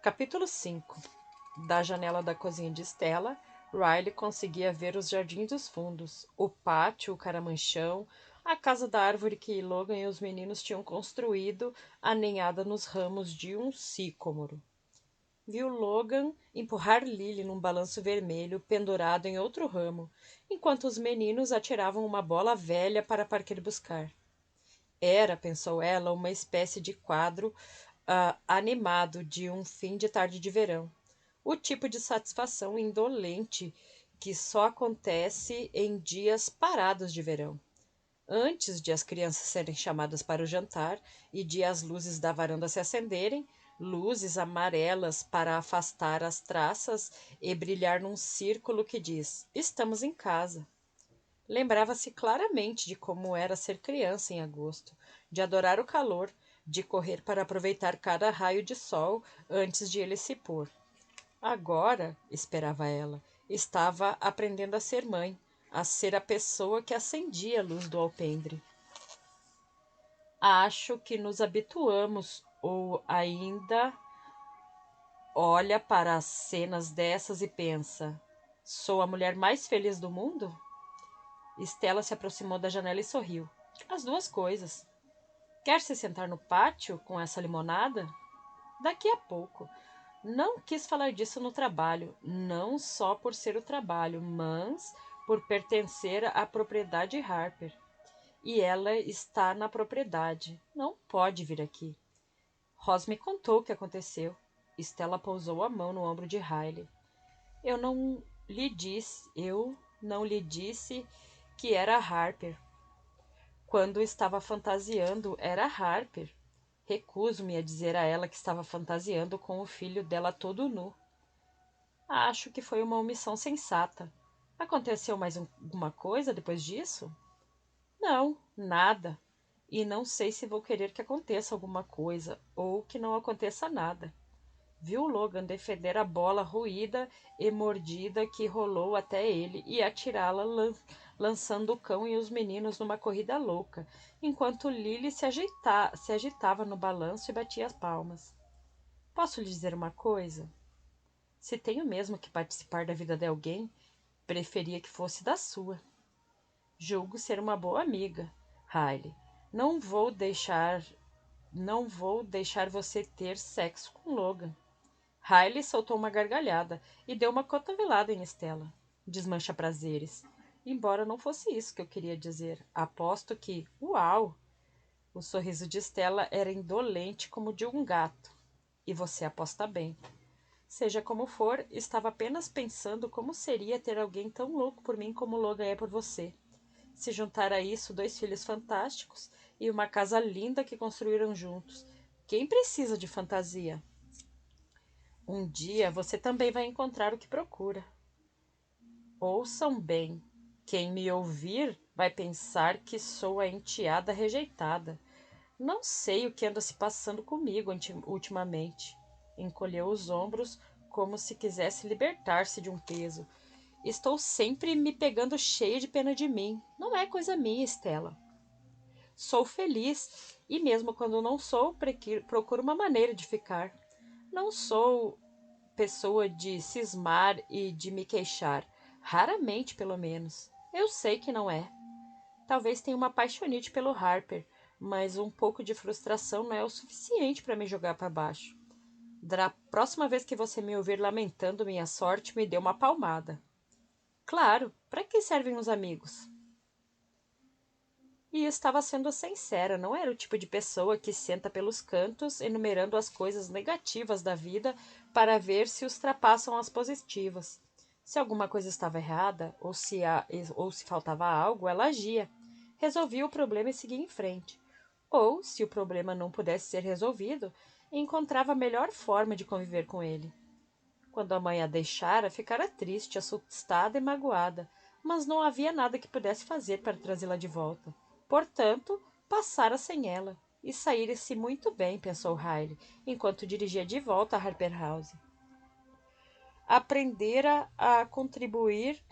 Capítulo 5. Da janela da cozinha de Stella, Riley conseguia ver os jardins dos fundos, o pátio, o caramanchão, a casa da árvore que Logan e os meninos tinham construído, aninhada nos ramos de um sicômoro. Viu Logan empurrar Lily num balanço vermelho pendurado em outro ramo, enquanto os meninos atiravam uma bola velha para parqueiro buscar. Era, pensou ela, uma espécie de quadro animado de um fim de tarde de verão. O tipo de satisfação indolente que só acontece em dias parados de verão. Antes de as crianças serem chamadas para o jantar e de as luzes da varanda se acenderem, luzes amarelas para afastar as traças e brilhar num círculo que diz: Estamos em casa. Lembrava-se claramente de como era ser criança em agosto, de adorar o calor, de correr para aproveitar cada raio de sol antes de ele se pôr. Agora, esperava ela, estava aprendendo a ser mãe, a ser a pessoa que acendia a luz do alpendre. Acho que nos habituamos ou ainda olha para as cenas dessas e pensa: sou a mulher mais feliz do mundo? Stella se aproximou da janela e sorriu. As duas coisas. Quer se sentar no pátio com essa limonada? Daqui a pouco. Não quis falar disso no trabalho, não só por ser o trabalho, mas por pertencer à propriedade Harper. E ela está na propriedade. Não pode vir aqui. Ross me contou o que aconteceu. Stella pousou a mão no ombro de Riley. Eu não lhe disse que era Harper. Quando estava fantasiando, era Harper. Recuso-me a dizer a ela que estava fantasiando com o filho dela todo nu. Acho que foi uma omissão sensata. Aconteceu mais alguma coisa depois disso? Não, nada. E não sei se vou querer que aconteça alguma coisa ou que não aconteça nada. Viu Logan defender a bola roída e mordida que rolou até ele e atirá-la, lançando o cão e os meninos numa corrida louca, enquanto Lily se agitava no balanço e batia as palmas. Posso lhe dizer uma coisa? Se tenho mesmo que participar da vida de alguém, preferia que fosse da sua. Julgo ser uma boa amiga, Riley. Não vou deixar, não vou deixar você ter sexo com Logan. Riley soltou uma gargalhada e deu uma cotovelada em Stella. Desmancha prazeres. Embora não fosse isso que eu queria dizer. Aposto que, uau! O sorriso de Stella era indolente como o de um gato. E você aposta bem. Seja como for, estava apenas pensando como seria ter alguém tão louco por mim como Logan é por você. Se juntar a isso 2 filhos fantásticos e uma casa linda que construíram juntos. Quem precisa de fantasia? Um dia você também vai encontrar o que procura. Ouçam bem. Quem me ouvir vai pensar que sou a enteada rejeitada. Não sei o que anda se passando comigo ultimamente. Encolheu os ombros como se quisesse libertar-se de um peso. Estou sempre me pegando cheia de pena de mim. Não é coisa minha, Stella. Sou feliz e mesmo quando não sou, procuro uma maneira de ficar. Não sou pessoa de cismar e de me queixar. Raramente, pelo menos. Eu sei que não é. Talvez tenha uma paixonite pelo Harper, mas um pouco de frustração não é o suficiente para me jogar para baixo. Da próxima vez que você me ouvir lamentando minha sorte, me dê uma palmada. Claro, para que servem os amigos? E estava sendo sincera, não era o tipo de pessoa que senta pelos cantos enumerando as coisas negativas da vida para ver se ultrapassam as positivas. Se alguma coisa estava errada ou se faltava algo, ela agia, resolvia o problema e seguia em frente. Ou, se o problema não pudesse ser resolvido, encontrava a melhor forma de conviver com ele. Quando a mãe a deixara, ficara triste, assustada e magoada, mas não havia nada que pudesse fazer para trazê-la de volta. Portanto, passara sem ela. E saíra-se muito bem, pensou Riley, enquanto dirigia de volta a Harper House. Aprendera a contribuir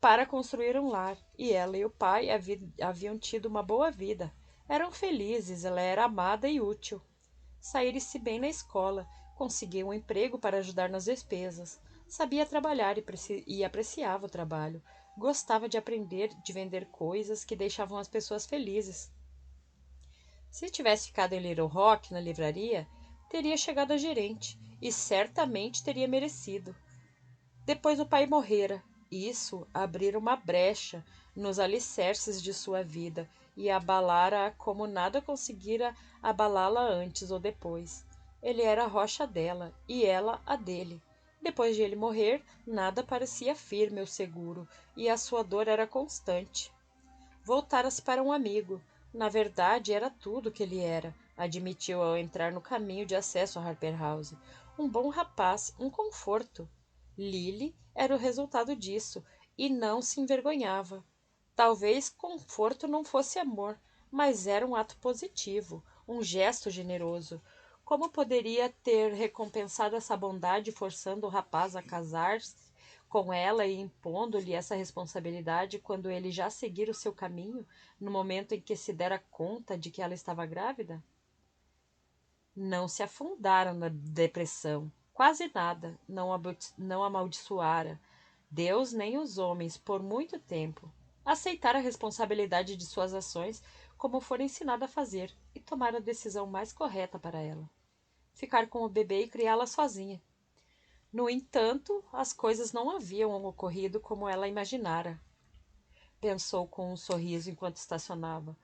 para construir um lar, e ela e o pai haviam tido uma boa vida. Eram felizes, ela era amada e útil. Saíra-se bem na escola, Conseguia um emprego para ajudar nas despesas. Sabia trabalhar e apreciava o trabalho. Gostava de aprender, de vender coisas que deixavam as pessoas felizes. Se tivesse ficado em Little Rock, na livraria, teria chegado a gerente e certamente teria merecido. Depois o pai morrera. Isso abrira uma brecha nos alicerces de sua vida e abalara-a como nada conseguira abalá-la antes ou depois. Ele era a rocha dela e ela a dele. Depois de ele morrer, nada parecia firme ou seguro, e a sua dor era constante. Voltara-se para um amigo. Na verdade, era tudo o que ele era, admitiu ao entrar no caminho de acesso a Harper House. Um bom rapaz, um conforto. Lily era o resultado disso, e não se envergonhava. Talvez conforto não fosse amor, mas era um ato positivo, um gesto generoso. Como poderia ter recompensado essa bondade forçando o rapaz a casar-se com ela e impondo-lhe essa responsabilidade quando ele já seguira o seu caminho, no momento em que se dera conta de que ela estava grávida? Não se afundaram na depressão. Quase nada. Não amaldiçoara Deus nem os homens por muito tempo. Aceitara a responsabilidade de suas ações como for ensinada a fazer e tomar a decisão mais correta para ela. Ficar com o bebê e criá-la sozinha. No entanto, as coisas não haviam ocorrido como ela imaginara. Pensou com um sorriso enquanto estacionava.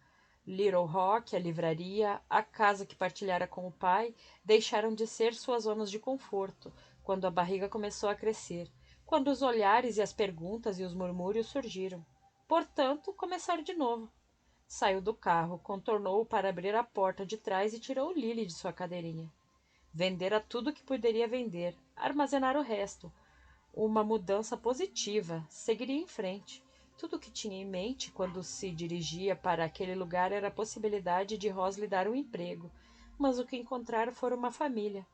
Little Rock, a livraria, a casa que partilhara com o pai, deixaram de ser suas zonas de conforto, quando a barriga começou a crescer, quando os olhares e as perguntas e os murmúrios surgiram. Portanto, começaram de novo. Saiu do carro, contornou-o para abrir a porta de trás e tirou Lily de sua cadeirinha. Vendera tudo o que poderia vender, armazenar o resto. Uma mudança positiva, seguiria em frente. Tudo o que tinha em mente quando se dirigia para aquele lugar era a possibilidade de Ross lhe dar um emprego, mas o que encontrara fora uma família.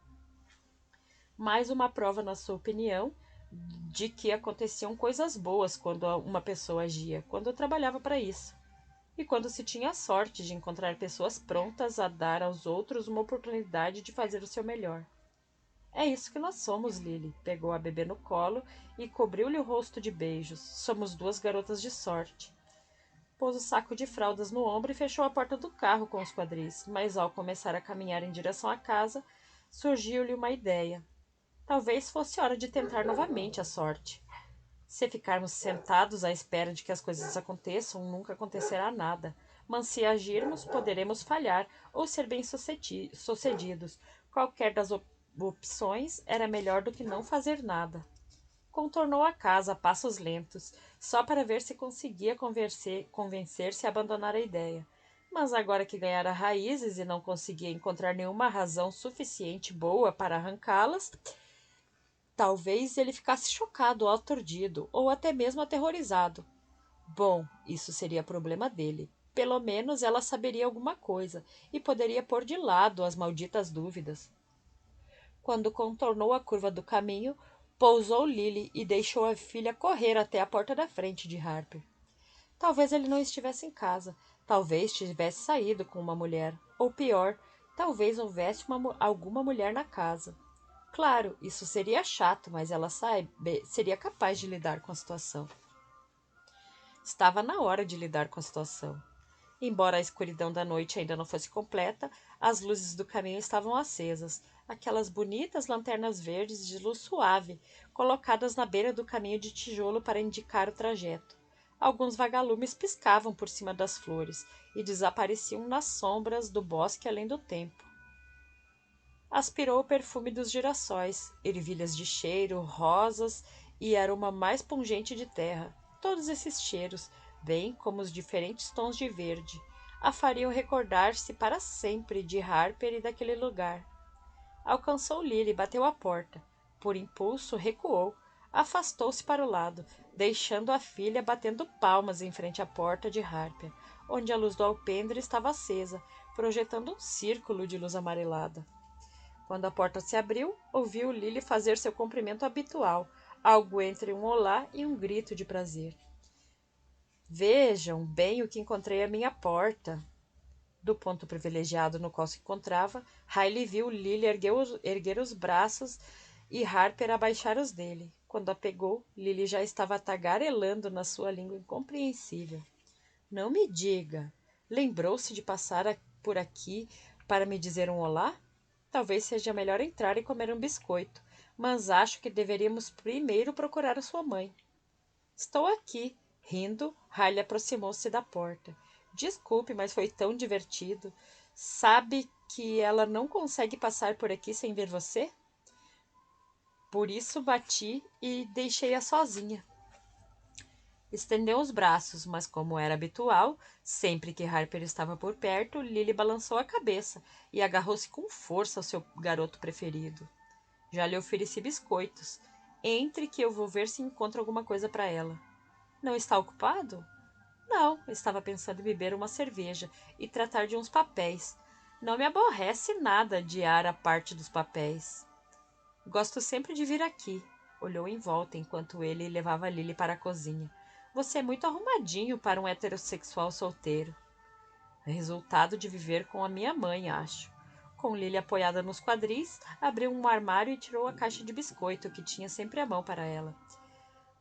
Mais uma prova, na sua opinião, de que aconteciam coisas boas quando uma pessoa agia, quando trabalhava para isso. E quando se tinha a sorte de encontrar pessoas prontas a dar aos outros uma oportunidade de fazer o seu melhor. É isso que nós somos, Lily. Pegou a bebê no colo e cobriu-lhe o rosto de beijos. Somos duas garotas de sorte. Pôs o saco de fraldas no ombro e fechou a porta do carro com os quadris, mas ao começar a caminhar em direção à casa, surgiu-lhe uma ideia. Talvez fosse hora de tentar novamente a sorte. Se ficarmos sentados à espera de que as coisas aconteçam, nunca acontecerá nada. Mas se agirmos, poderemos falhar ou ser bem-sucedidos. Qualquer das opções era melhor do que não fazer nada. Contornou a casa a passos lentos, só para ver se conseguia convencer-se a abandonar a ideia. Mas agora que ganhara raízes e não conseguia encontrar nenhuma razão suficiente boa para arrancá-las, talvez ele ficasse chocado ou aturdido, ou até mesmo aterrorizado. Bom, isso seria problema dele. Pelo menos ela saberia alguma coisa e poderia pôr de lado as malditas dúvidas. Quando contornou a curva do caminho, pousou Lily e deixou a filha correr até a porta da frente de Harper. Talvez ele não estivesse em casa. Talvez tivesse saído com uma mulher. Ou pior, talvez houvesse alguma mulher na casa. Claro, isso seria chato, mas ela seria capaz de lidar com a situação. Estava na hora de lidar com a situação. Embora a escuridão da noite ainda não fosse completa, as luzes do caminho estavam acesas, aquelas bonitas lanternas verdes de luz suave, colocadas na beira do caminho de tijolo para indicar o trajeto. Alguns vagalumes piscavam por cima das flores e desapareciam nas sombras do bosque além do tempo. Aspirou o perfume dos girassóis, ervilhas de cheiro, rosas e aroma mais pungente de terra. Todos esses cheiros, bem como os diferentes tons de verde, a fariam recordar-se para sempre de Harper e daquele lugar. Alcançou Lily e bateu à porta. Por impulso, recuou. Afastou-se para o lado, deixando a filha batendo palmas em frente à porta de Harper, onde a luz do alpendre estava acesa, projetando um círculo de luz amarelada. Quando a porta se abriu, ouviu Lily fazer seu cumprimento habitual, algo entre um olá e um grito de prazer. Vejam bem o que encontrei à minha porta. Do ponto privilegiado no qual se encontrava, Riley viu Lily erguer os braços e Harper abaixar os dele. Quando a pegou, Lily já estava tagarelando na sua língua incompreensível. Não me diga. Lembrou-se de passar por aqui para me dizer um olá? Talvez seja melhor entrar e comer um biscoito, mas acho que deveríamos primeiro procurar a sua mãe. Estou aqui. Rindo, Riley aproximou-se da porta. Desculpe, mas foi tão divertido. Sabe que ela não consegue passar por aqui sem ver você? Por isso bati e deixei-a sozinha. Estendeu os braços, mas como era habitual, sempre que Harper estava por perto, Lily balançou a cabeça e agarrou-se com força ao seu garoto preferido. Já lhe ofereci biscoitos. Entre que eu vou ver se encontro alguma coisa para ela. Não está ocupado? Não, estava pensando em beber uma cerveja e tratar de uns papéis. Não me aborrece nada adiar a parte dos papéis. Gosto sempre de vir aqui. Olhou em volta enquanto ele levava Lily para a cozinha. Você é muito arrumadinho para um heterossexual solteiro. Resultado de viver com a minha mãe, acho. Com Lily apoiada nos quadris, abriu um armário e tirou a caixa de biscoito que tinha sempre à mão para ela.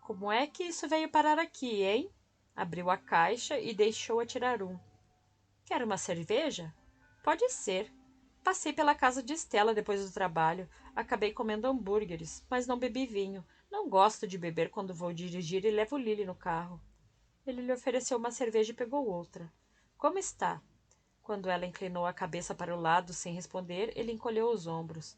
Como é que isso veio parar aqui, hein? Abriu a caixa e deixou-a tirar um. Quer uma cerveja? Pode ser. Passei pela casa de Estela depois do trabalho. Acabei comendo hambúrgueres, mas não bebi vinho. Não gosto de beber quando vou dirigir e levo Lily no carro. Ele lhe ofereceu uma cerveja e pegou outra. Como está? Quando ela inclinou a cabeça para o lado sem responder, ele encolheu os ombros.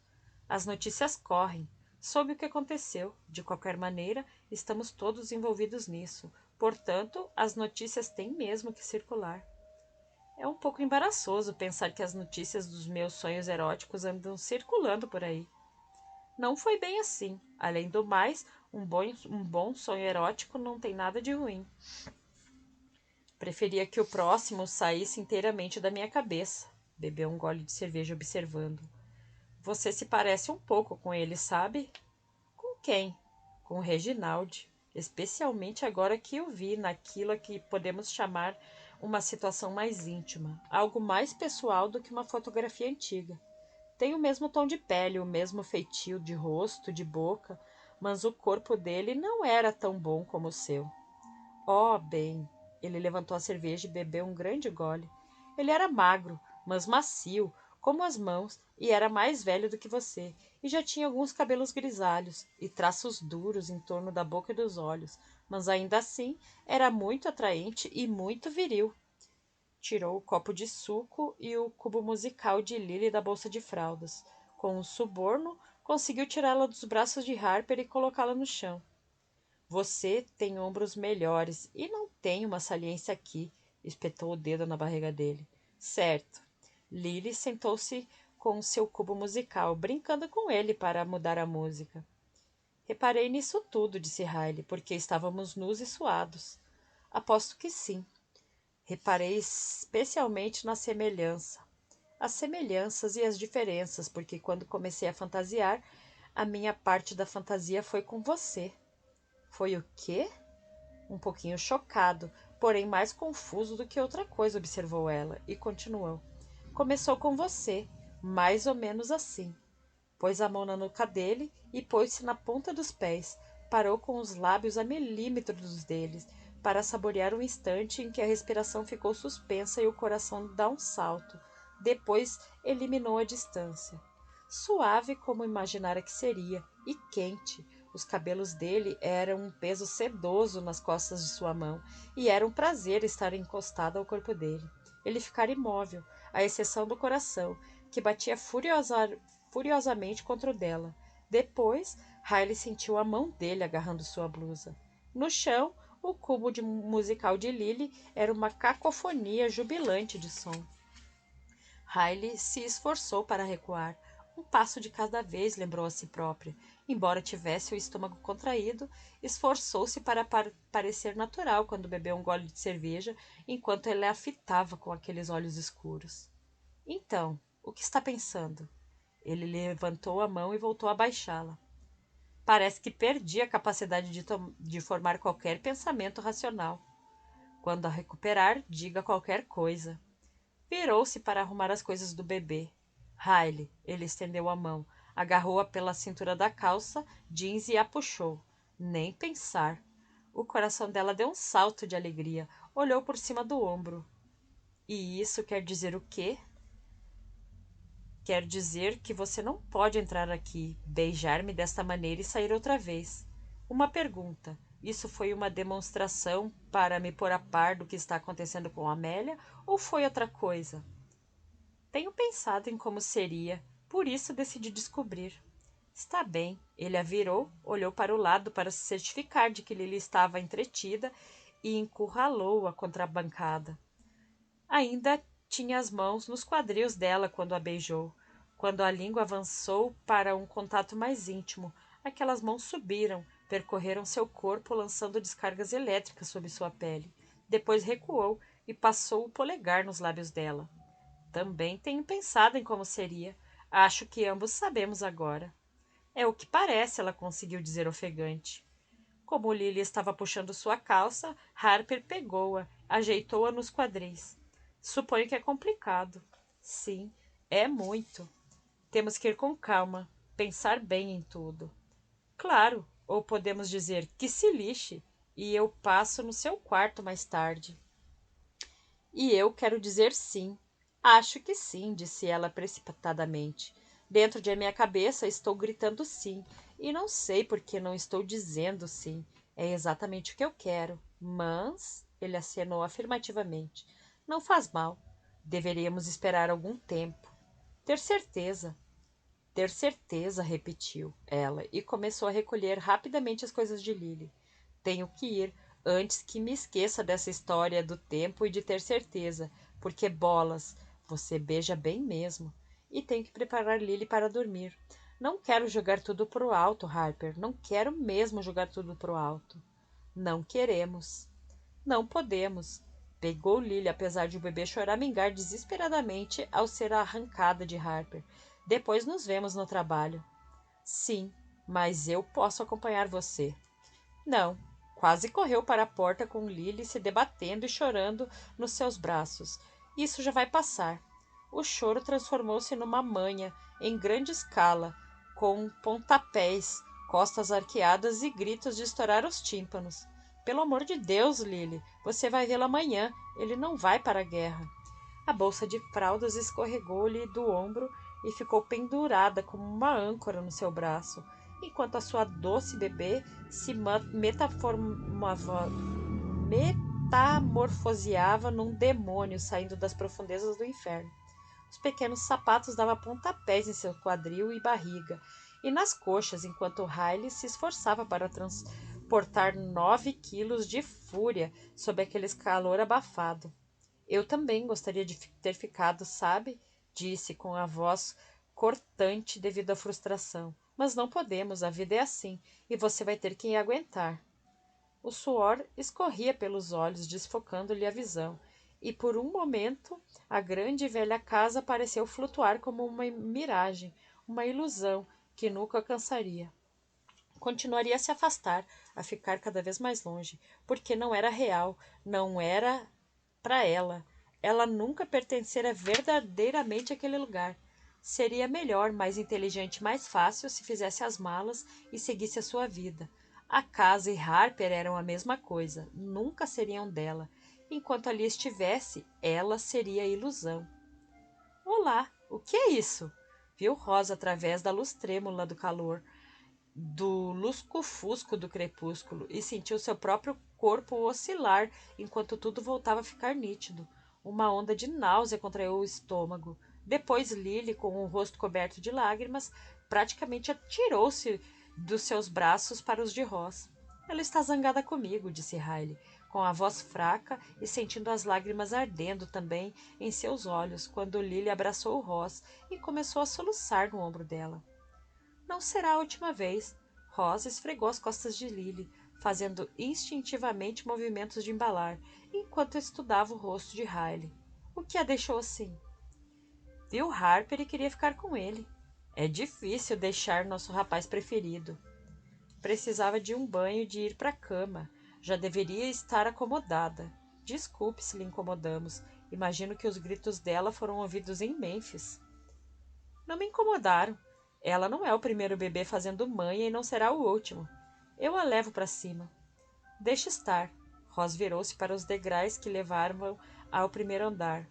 As notícias correm. Soube o que aconteceu. De qualquer maneira, estamos todos envolvidos nisso. Portanto, as notícias têm mesmo que circular. É um pouco embaraçoso pensar que as notícias dos meus sonhos eróticos andam circulando por aí. Não foi bem assim. Além do mais, um bom sonho erótico não tem nada de ruim. Preferia que o próximo saísse inteiramente da minha cabeça. Bebeu um gole de cerveja observando. Você se parece um pouco com ele, sabe? Com quem? Com o Reginald. Especialmente agora que o vi naquilo que podemos chamar uma situação mais íntima. Algo mais pessoal do que uma fotografia antiga. Tem o mesmo tom de pele, o mesmo feitio de rosto, de boca, mas o corpo dele não era tão bom como o seu. Oh, bem, ele levantou a cerveja e bebeu um grande gole. Ele era magro, mas macio, como as mãos, e era mais velho do que você, e já tinha alguns cabelos grisalhos e traços duros em torno da boca e dos olhos, mas ainda assim era muito atraente e muito viril. Tirou o copo de suco e o cubo musical de Lily da bolsa de fraldas. Com um suborno, conseguiu tirá-la dos braços de Harper e colocá-la no chão. Você tem ombros melhores e não tem uma saliência aqui, espetou o dedo na barriga dele. Certo. Lily sentou-se com seu cubo musical, brincando com ele para mudar a música. Reparei nisso tudo, disse Riley, porque estávamos nus e suados. Aposto que sim. Reparei especialmente na semelhança. As semelhanças e as diferenças, porque quando comecei a fantasiar, a minha parte da fantasia foi com você. Foi o quê? Um pouquinho chocado, porém mais confuso do que outra coisa, observou ela, e continuou. Começou com você, mais ou menos assim. Pôs a mão na nuca dele e pôs-se na ponta dos pés. Parou com os lábios a milímetros deles, para saborear um instante em que a respiração ficou suspensa e o coração dá um salto. Depois eliminou a distância. Suave como imaginara que seria, e quente. Os cabelos dele eram um peso sedoso nas costas de sua mão, e era um prazer estar encostado ao corpo dele. Ele ficara imóvel, à exceção do coração, que batia furiosamente contra o dela. Depois, Riley sentiu a mão dele agarrando sua blusa. No chão, o cubo musical de Lily era uma cacofonia jubilante de som. Riley se esforçou para recuar. Um passo de cada vez, lembrou a si própria. Embora tivesse o estômago contraído, esforçou-se para parecer natural quando bebeu um gole de cerveja, enquanto ele a fitava com aqueles olhos escuros. Então, o que está pensando? Ele levantou a mão e voltou a baixá-la. Parece que perdi a capacidade de formar qualquer pensamento racional. Quando a recuperar, diga qualquer coisa. Virou-se para arrumar as coisas do bebê. Riley, ele estendeu a mão, agarrou-a pela cintura da calça, jeans e a puxou. Nem pensar. O coração dela deu um salto de alegria. Olhou por cima do ombro. E isso quer dizer o quê? Quer dizer que você não pode entrar aqui, beijar-me desta maneira e sair outra vez. Uma pergunta. Isso foi uma demonstração para me pôr a par do que está acontecendo com Amélia ou foi outra coisa? Tenho pensado em como seria, por isso decidi descobrir. Está bem. Ele a virou, olhou para o lado para se certificar de que Lily estava entretida e encurralou-a contra a bancada. Ainda tinha as mãos nos quadris dela quando a beijou. Quando a língua avançou para um contato mais íntimo, aquelas mãos subiram, percorreram seu corpo, lançando descargas elétricas sobre sua pele. Depois recuou e passou o polegar nos lábios dela. Também tenho pensado em como seria. Acho que ambos sabemos agora. É o que parece, ela conseguiu dizer ofegante. Como Lily estava puxando sua calça, Harper pegou-a, ajeitou-a nos quadris. Suponho que é complicado. Sim, é muito. Temos que ir com calma, pensar bem em tudo. Claro, ou podemos dizer que se lixe, e eu passo no seu quarto mais tarde. E eu quero dizer sim. Acho que sim, disse ela precipitadamente. Dentro de minha cabeça estou gritando sim, e não sei por que não estou dizendo sim. É exatamente o que eu quero. Mas, ele acenou afirmativamente, não faz mal. Deveríamos esperar algum tempo. Ter certeza. Ter certeza, repetiu ela, e começou a recolher rapidamente as coisas de Lily. Tenho que ir, antes que me esqueça dessa história do tempo e de ter certeza, porque bolas, você beija bem mesmo. E tenho que preparar Lily para dormir. Não quero jogar tudo pro alto, Harper. Não quero mesmo jogar tudo pro alto. Não queremos. Não podemos. Pegou Lily, apesar de o bebê choramingar desesperadamente ao ser arrancada de Harper. Depois nos vemos no trabalho. Sim, mas eu posso acompanhar você. Não. Quase correu para a porta com Lily se debatendo e chorando nos seus braços. Isso já vai passar. O choro transformou-se numa manha, em grande escala, com pontapés, costas arqueadas e gritos de estourar os tímpanos. Pelo amor de Deus, Lily, você vai vê-lo amanhã. Ele não vai para a guerra. A bolsa de fraldas escorregou-lhe do ombro e ficou pendurada como uma âncora no seu braço, enquanto a sua doce bebê se metamorfoseava num demônio saindo das profundezas do inferno. Os pequenos sapatos davam pontapés em seu quadril e barriga, e nas coxas, enquanto Riley se esforçava para transportar 9 quilos de fúria sob aquele calor abafado. Eu também gostaria de ter ficado, sabe? Disse com a voz cortante devido à frustração. Mas não podemos, a vida é assim, e você vai ter que aguentar. O suor escorria pelos olhos, desfocando-lhe a visão, e por um momento a grande e velha casa pareceu flutuar como uma miragem, uma ilusão que nunca alcançaria. Continuaria a se afastar, a ficar cada vez mais longe, porque não era real, não era para ela. Ela nunca pertencera verdadeiramente àquele lugar. Seria melhor, mais inteligente, mais fácil se fizesse as malas e seguisse a sua vida. A casa e Harper eram a mesma coisa, nunca seriam dela. Enquanto ali estivesse, ela seria ilusão. Olá, o que é isso? Viu Rosa através da luz trêmula do calor, do lusco-fusco do crepúsculo, e sentiu seu próprio corpo oscilar enquanto tudo voltava a ficar nítido. Uma onda de náusea contraiu o estômago. Depois Lily, com o rosto coberto de lágrimas, praticamente atirou-se dos seus braços para os de Ross. Ela está zangada comigo, disse Riley, com a voz fraca e sentindo as lágrimas ardendo também em seus olhos, quando Lily abraçou Ross e começou a soluçar no ombro dela. Não será a última vez. Rosa esfregou as costas de Lily, fazendo instintivamente movimentos de embalar, enquanto estudava o rosto de Riley. O que a deixou assim? Viu Harper e queria ficar com ele. É difícil deixar nosso rapaz preferido. Precisava de um banho e de ir para a cama. Já deveria estar acomodada. Desculpe se lhe incomodamos. Imagino que os gritos dela foram ouvidos em Mênfis. Não me incomodaram. Ela não é o primeiro bebê fazendo manha e não será o último. Eu a levo para cima. Deixe estar. Ross virou-se para os degraus que levavam ao primeiro andar.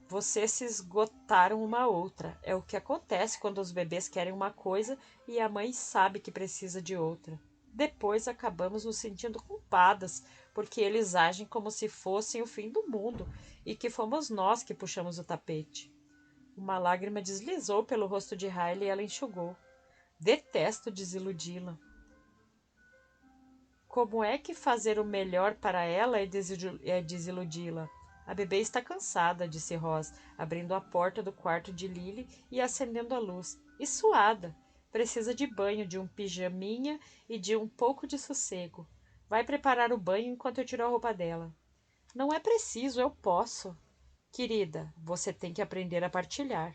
Vocês se esgotaram uma outra. É o que acontece quando os bebês querem uma coisa e a mãe sabe que precisa de outra. Depois acabamos nos sentindo culpadas, porque eles agem como se fossem o fim do mundo e que fomos nós que puxamos o tapete. Uma lágrima deslizou pelo rosto de Riley e ela enxugou. Detesto desiludi-la. Como é que fazer o melhor para ela é desiludi-la? A bebê está cansada, disse Ross, abrindo a porta do quarto de Lily e acendendo a luz. E suada. Precisa de banho, de um pijaminha e de um pouco de sossego. Vai preparar o banho enquanto eu tiro a roupa dela. Não é preciso, eu posso. Querida, você tem que aprender a partilhar.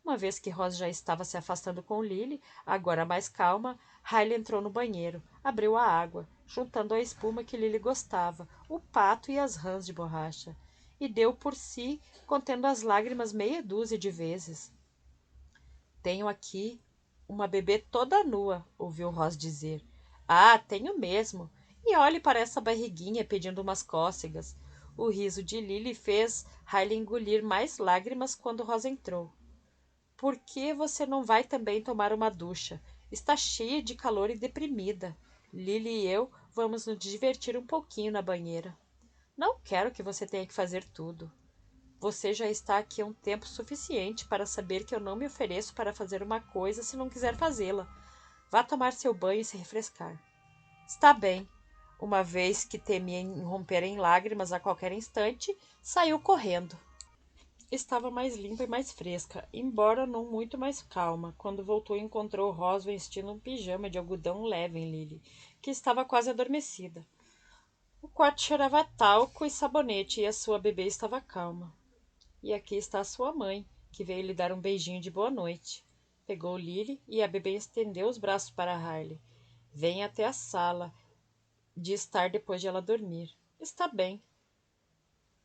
Uma vez que Ross já estava se afastando com Lily, agora mais calma, Riley entrou no banheiro, abriu a água, juntando a espuma que Lily gostava, o pato e as rãs de borracha, e deu por si, contendo as lágrimas meia dúzia de vezes. Tenho aqui uma bebê toda nua, ouviu Ross dizer. Ah, tenho mesmo. E olhe para essa barriguinha pedindo umas cócegas. O riso de Lily fez Riley engolir mais lágrimas quando Ross entrou. Por que você não vai também tomar uma ducha? Está cheia de calor e deprimida. Lily e eu vamos nos divertir um pouquinho na banheira. Não quero que você tenha que fazer tudo. Você já está aqui há um tempo suficiente para saber que eu não me ofereço para fazer uma coisa se não quiser fazê-la. Vá tomar seu banho e se refrescar. Está bem. Uma vez que temia romper em lágrimas a qualquer instante, saiu correndo. Estava mais limpa e mais fresca, embora não muito mais calma. Quando voltou, encontrou Ross vestindo um pijama de algodão leve em Lily, que estava quase adormecida. O quarto cheirava a talco e sabonete e a sua bebê estava calma. E aqui está a sua mãe, que veio lhe dar um beijinho de boa noite. Pegou Lily e a bebê estendeu os braços para Riley. Venha até a sala de estar depois de ela dormir. Está bem.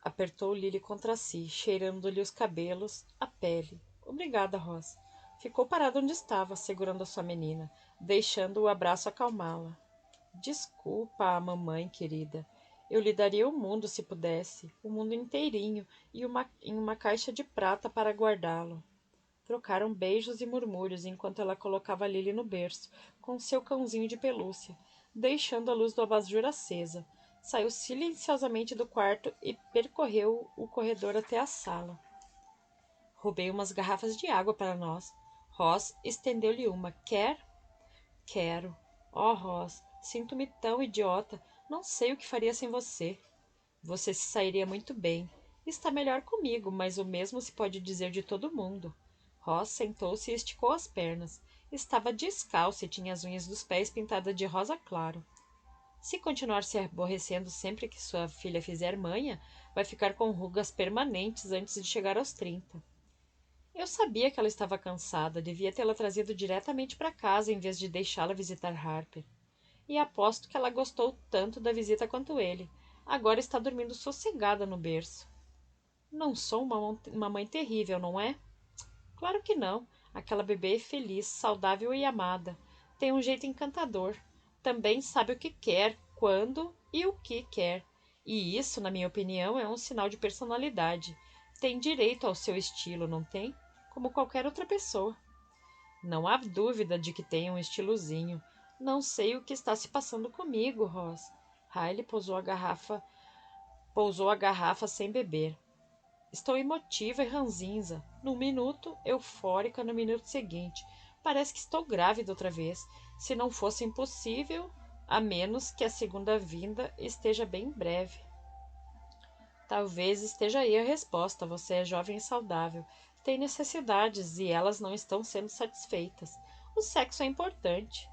Apertou Lily contra si, cheirando-lhe os cabelos, a pele. Obrigada, Ross. Ficou parada onde estava, segurando a sua menina, deixando o abraço acalmá-la. Desculpa, mamãe querida. Eu lhe daria o mundo se pudesse, o mundo inteirinho, e em uma caixa de prata para guardá-lo. Trocaram beijos e murmúrios enquanto ela colocava Lily no berço, com seu cãozinho de pelúcia, deixando a luz do abajur acesa. Saiu silenciosamente do quarto e percorreu o corredor até a sala. Roubei umas garrafas de água para nós. Ross estendeu-lhe uma. Quer? Quero. Oh, Ross, sinto-me tão idiota. Não sei o que faria sem você. Você se sairia muito bem. Está melhor comigo, mas o mesmo se pode dizer de todo mundo. Ross sentou-se e esticou as pernas. Estava descalço e tinha as unhas dos pés pintadas de rosa claro. Se continuar se aborrecendo sempre que sua filha fizer manha, vai ficar com rugas permanentes antes de chegar aos 30. Eu sabia que ela estava cansada, devia tê-la trazido diretamente para casa em vez de deixá-la visitar Harper. E aposto que ela gostou tanto da visita quanto ele. Agora está dormindo sossegada no berço. Não sou uma mãe terrível, não é? Claro que não. Aquela bebê é feliz, saudável e amada. Tem um jeito encantador. Também sabe o que quer, quando e o que quer. E isso, na minha opinião, é um sinal de personalidade. Tem direito ao seu estilo, não tem? Como qualquer outra pessoa. Não há dúvida de que tem um estilozinho. Não sei o que está se passando comigo, Ross. Riley pousou a garrafa sem beber. Estou emotiva e ranzinza. Num minuto, eufórica no minuto seguinte. Parece que estou grávida outra vez. Se não fosse impossível, a menos que a segunda vinda esteja bem breve. Talvez esteja aí a resposta. Você é jovem e saudável. Tem necessidades e elas não estão sendo satisfeitas. O sexo é importante.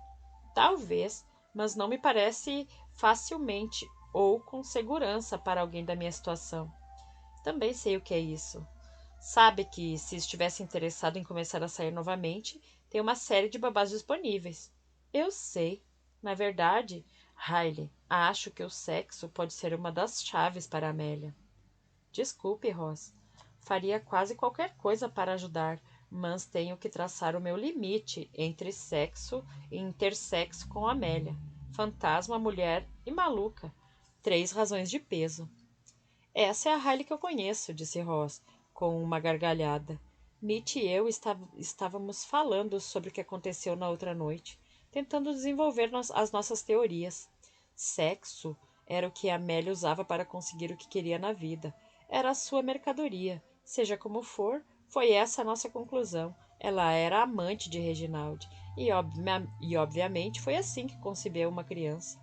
Talvez, mas não me parece facilmente ou com segurança para alguém da minha situação. Também sei o que é isso. Sabe que, se estivesse interessado em começar a sair novamente, tem uma série de babás disponíveis. Eu sei. Na verdade, Riley, acho que o sexo pode ser uma das chaves para a Amélia. Desculpe, Ross. Faria quase qualquer coisa para ajudar, mas tenho que traçar o meu limite entre sexo e intersexo com Amélia. Fantasma, mulher e maluca. 3 razões de peso. Essa é a Riley que eu conheço, disse Ross, com uma gargalhada. Mitch e eu estávamos falando sobre o que aconteceu na outra noite, tentando desenvolver as nossas teorias. Sexo era o que Amélia usava para conseguir o que queria na vida. Era a sua mercadoria. Seja como for, foi essa a nossa conclusão. Ela era amante de Reginald, e obviamente foi assim que concebeu uma criança.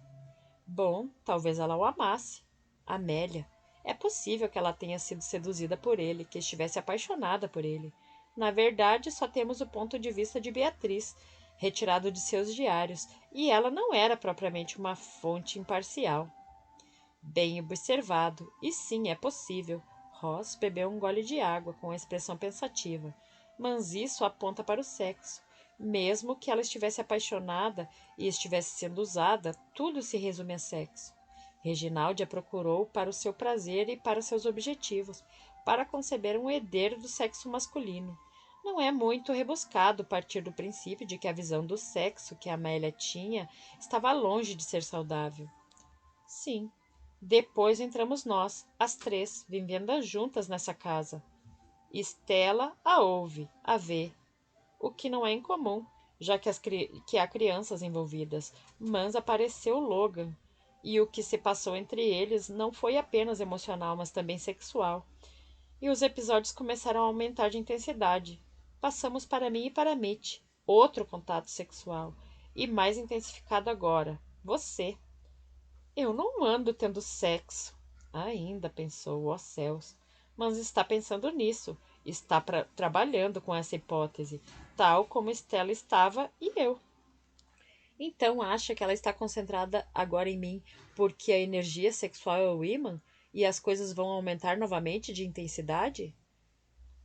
Bom, talvez ela o amasse. Amélia. É possível que ela tenha sido seduzida por ele, que estivesse apaixonada por ele. Na verdade, só temos o ponto de vista de Beatriz, retirado de seus diários, e ela não era propriamente uma fonte imparcial. Bem observado. E sim, é possível. Ross bebeu um gole de água com expressão pensativa. Mas isso aponta para o sexo. Mesmo que ela estivesse apaixonada e estivesse sendo usada, tudo se resume a sexo. Reginaldi a procurou para o seu prazer e para seus objetivos, para conceber um herdeiro do sexo masculino. Não é muito rebuscado partir do princípio de que a visão do sexo que Amélia tinha estava longe de ser saudável. Sim. Depois entramos nós, as 3, vivendo juntas nessa casa. Estela a ouve, a vê, o que não é incomum, já que há crianças envolvidas. Mas apareceu Logan, e o que se passou entre eles não foi apenas emocional, mas também sexual. E os episódios começaram a aumentar de intensidade. Passamos para mim e para Mitch, outro contato sexual, e mais intensificado agora, você. Eu não ando tendo sexo. Ainda, pensou, ó céus. Mas está pensando nisso. Está trabalhando com essa hipótese, tal como Stella estava e eu. Então acha que ela está concentrada agora em mim porque a energia sexual é o ímã e as coisas vão aumentar novamente de intensidade?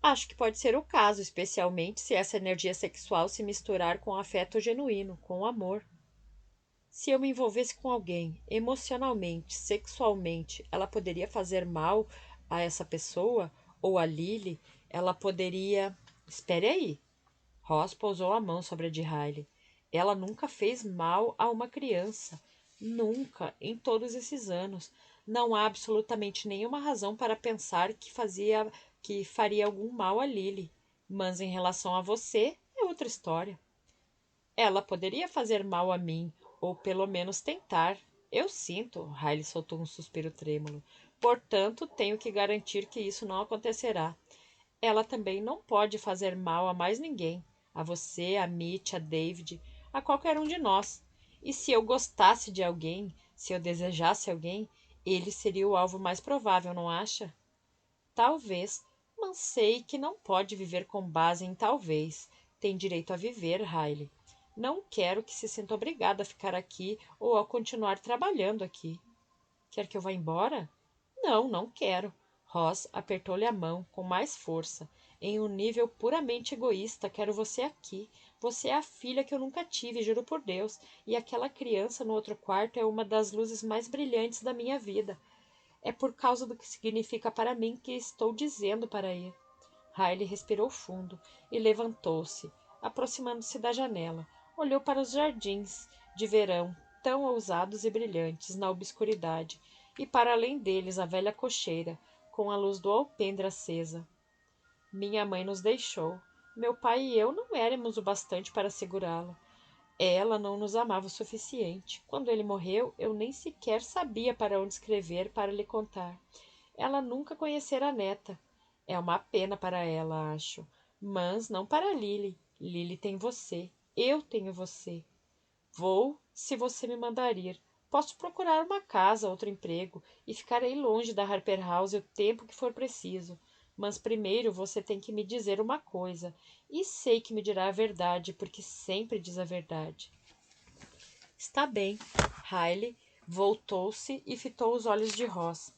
Acho que pode ser o caso, especialmente se essa energia sexual se misturar com afeto genuíno, com amor. Se eu me envolvesse com alguém emocionalmente, sexualmente, ela poderia fazer mal a essa pessoa ou a Lily? Ela poderia. Espere aí. Ross pousou a mão sobre a de Riley. Ela nunca fez mal a uma criança. Nunca, em todos esses anos. Não há absolutamente nenhuma razão para pensar que faria algum mal a Lily. Mas em relação a você, é outra história. Ela poderia fazer mal a mim, ou pelo menos tentar. Eu sinto, Riley soltou um suspiro trêmulo. Portanto, tenho que garantir que isso não acontecerá. Ela também não pode fazer mal a mais ninguém. A você, a Mitch, a David, a qualquer um de nós. E se eu gostasse de alguém, se eu desejasse alguém, ele seria o alvo mais provável, não acha? Talvez, mas sei que não pode viver com base em talvez. Tem direito a viver, Riley. Não quero que se sinta obrigada a ficar aqui ou a continuar trabalhando aqui. Quer que eu vá embora? Não, não quero. Ross apertou-lhe a mão com mais força. Em um nível puramente egoísta, quero você aqui. Você é a filha que eu nunca tive, juro por Deus. E aquela criança no outro quarto é uma das luzes mais brilhantes da minha vida. É por causa do que significa para mim que estou dizendo para ir. Riley respirou fundo e levantou-se, aproximando-se da janela. Olhou para os jardins de verão, tão ousados e brilhantes na obscuridade, e para além deles a velha cocheira, com a luz do alpendre acesa. Minha mãe nos deixou. Meu pai e eu não éramos o bastante para segurá-la. Ela não nos amava o suficiente. Quando ele morreu, eu nem sequer sabia para onde escrever para lhe contar. Ela nunca conhecera a neta. É uma pena para ela, acho. Mas não para Lily. Lily tem você. Eu tenho você. Vou, se você me mandar ir. Posso procurar uma casa, outro emprego, e ficarei longe da Harper House o tempo que for preciso. Mas primeiro você tem que me dizer uma coisa. E sei que me dirá a verdade, porque sempre diz a verdade. Está bem. Riley voltou-se e fitou os olhos de Ross.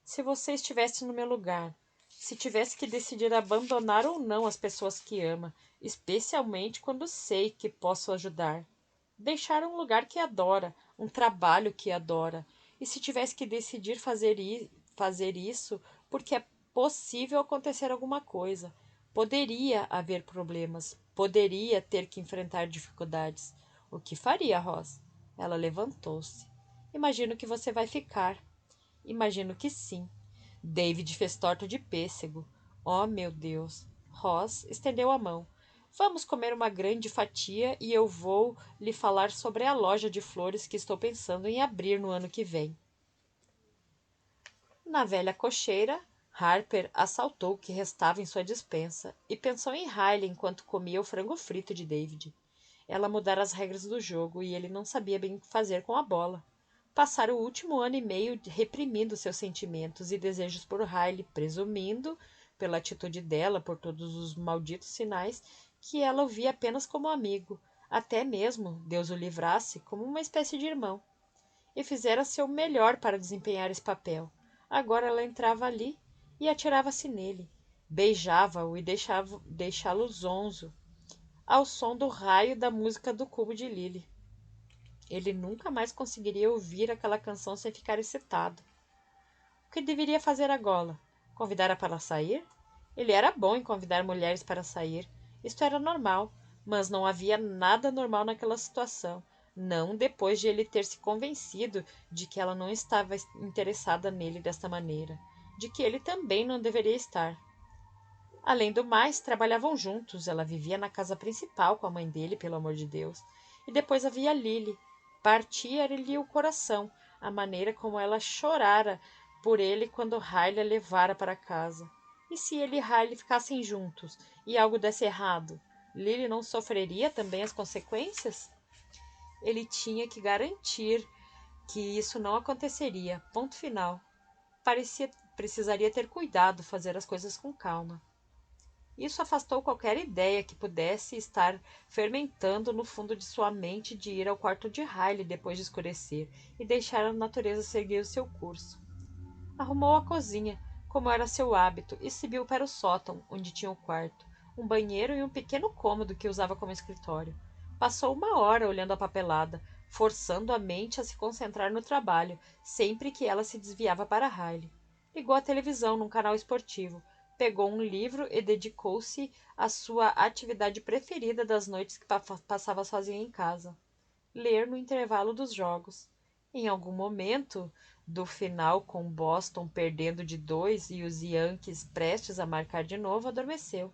Se você estivesse no meu lugar, se tivesse que decidir abandonar ou não as pessoas que ama, especialmente quando sei que posso ajudar, deixar um lugar que adora, um trabalho que adora, e se tivesse que decidir fazer isso, porque é possível acontecer alguma coisa. Poderia haver problemas, poderia ter que enfrentar dificuldades. O que faria, Ross? Ela levantou-se. Imagino que você vai ficar. Imagino que sim. David fez torta de pêssego. Oh, meu Deus! Ross estendeu a mão. Vamos comer uma grande fatia e eu vou lhe falar sobre a loja de flores que estou pensando em abrir no ano que vem. Na velha cocheira, Harper assaltou o que restava em sua despensa e pensou em Riley enquanto comia o frango frito de David. Ela mudara as regras do jogo e ele não sabia bem o que fazer com a bola. Passara o último ano e meio reprimindo seus sentimentos e desejos por Riley, presumindo, pela atitude dela, por todos os malditos sinais, que ela o via apenas como amigo, até mesmo, Deus o livrasse, como uma espécie de irmão. E fizera seu melhor para desempenhar esse papel. Agora ela entrava ali e atirava-se nele. Beijava-o e deixá-lo zonzo, ao som do raio da música do cubo de Lily. Ele nunca mais conseguiria ouvir aquela canção sem ficar excitado. O que deveria fazer agora? Convidá-la para sair? Ele era bom em convidar mulheres para sair. Isto era normal, mas não havia nada normal naquela situação. Não depois de ele ter se convencido de que ela não estava interessada nele desta maneira, de que ele também não deveria estar. Além do mais, trabalhavam juntos. Ela vivia na casa principal com a mãe dele, pelo amor de Deus. E depois havia Lily. Partia-lhe o coração, a maneira como ela chorara por ele quando Riley a levara para casa. E se ele e Riley ficassem juntos e algo desse errado? Lily não sofreria também as consequências? Ele tinha que garantir que isso não aconteceria. Ponto final. Precisaria ter cuidado, fazer as coisas com calma. Isso afastou qualquer ideia que pudesse estar fermentando no fundo de sua mente de ir ao quarto de Riley depois de escurecer e deixar a natureza seguir o seu curso. Arrumou a cozinha, como era seu hábito, e subiu para o sótão, onde tinha o quarto, um banheiro e um pequeno cômodo que usava como escritório. Passou uma hora olhando a papelada, forçando a mente a se concentrar no trabalho, sempre que ela se desviava para Riley. Ligou a televisão num canal esportivo, pegou um livro e dedicou-se à sua atividade preferida das noites que passava sozinha em casa: ler no intervalo dos jogos. Em algum momento do final, com Boston perdendo de 2 e os Yankees prestes a marcar de novo, adormeceu.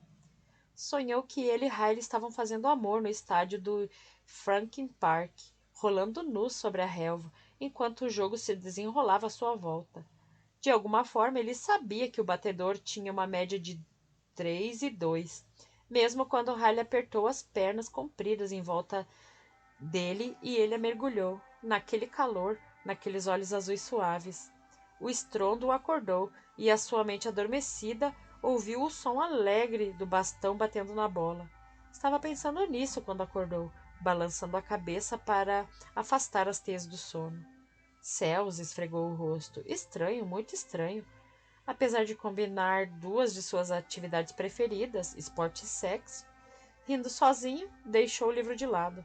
Sonhou que ele e Riley estavam fazendo amor no estádio do Franklin Park, rolando nus sobre a relva, enquanto o jogo se desenrolava à sua volta. De alguma forma, ele sabia que o batedor tinha uma média de 3-2, mesmo quando Riley apertou as pernas compridas em volta dele e ele a mergulhou, naquele calor, naqueles olhos azuis suaves. O estrondo o acordou e a sua mente adormecida ouviu o som alegre do bastão batendo na bola. Estava pensando nisso quando acordou, balançando a cabeça para afastar as teias do sono. Céus, esfregou o rosto. Estranho, muito estranho. Apesar de combinar duas de suas atividades preferidas, esporte e sexo, rindo sozinho, deixou o livro de lado.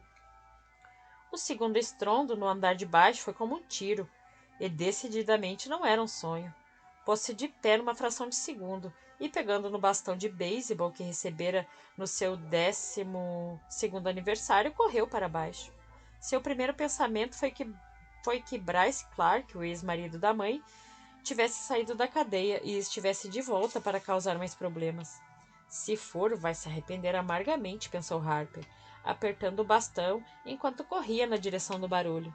O segundo estrondo no andar de baixo foi como um tiro, e decididamente não era um sonho. Pôs-se de pé numa fração de segundo e, pegando no bastão de beisebol que recebera no seu 12º aniversário, correu para baixo. Seu primeiro pensamento foi que Bryce Clark, o ex-marido da mãe, tivesse saído da cadeia e estivesse de volta para causar mais problemas. Se for, vai se arrepender amargamente, pensou Harper, apertando o bastão enquanto corria na direção do barulho.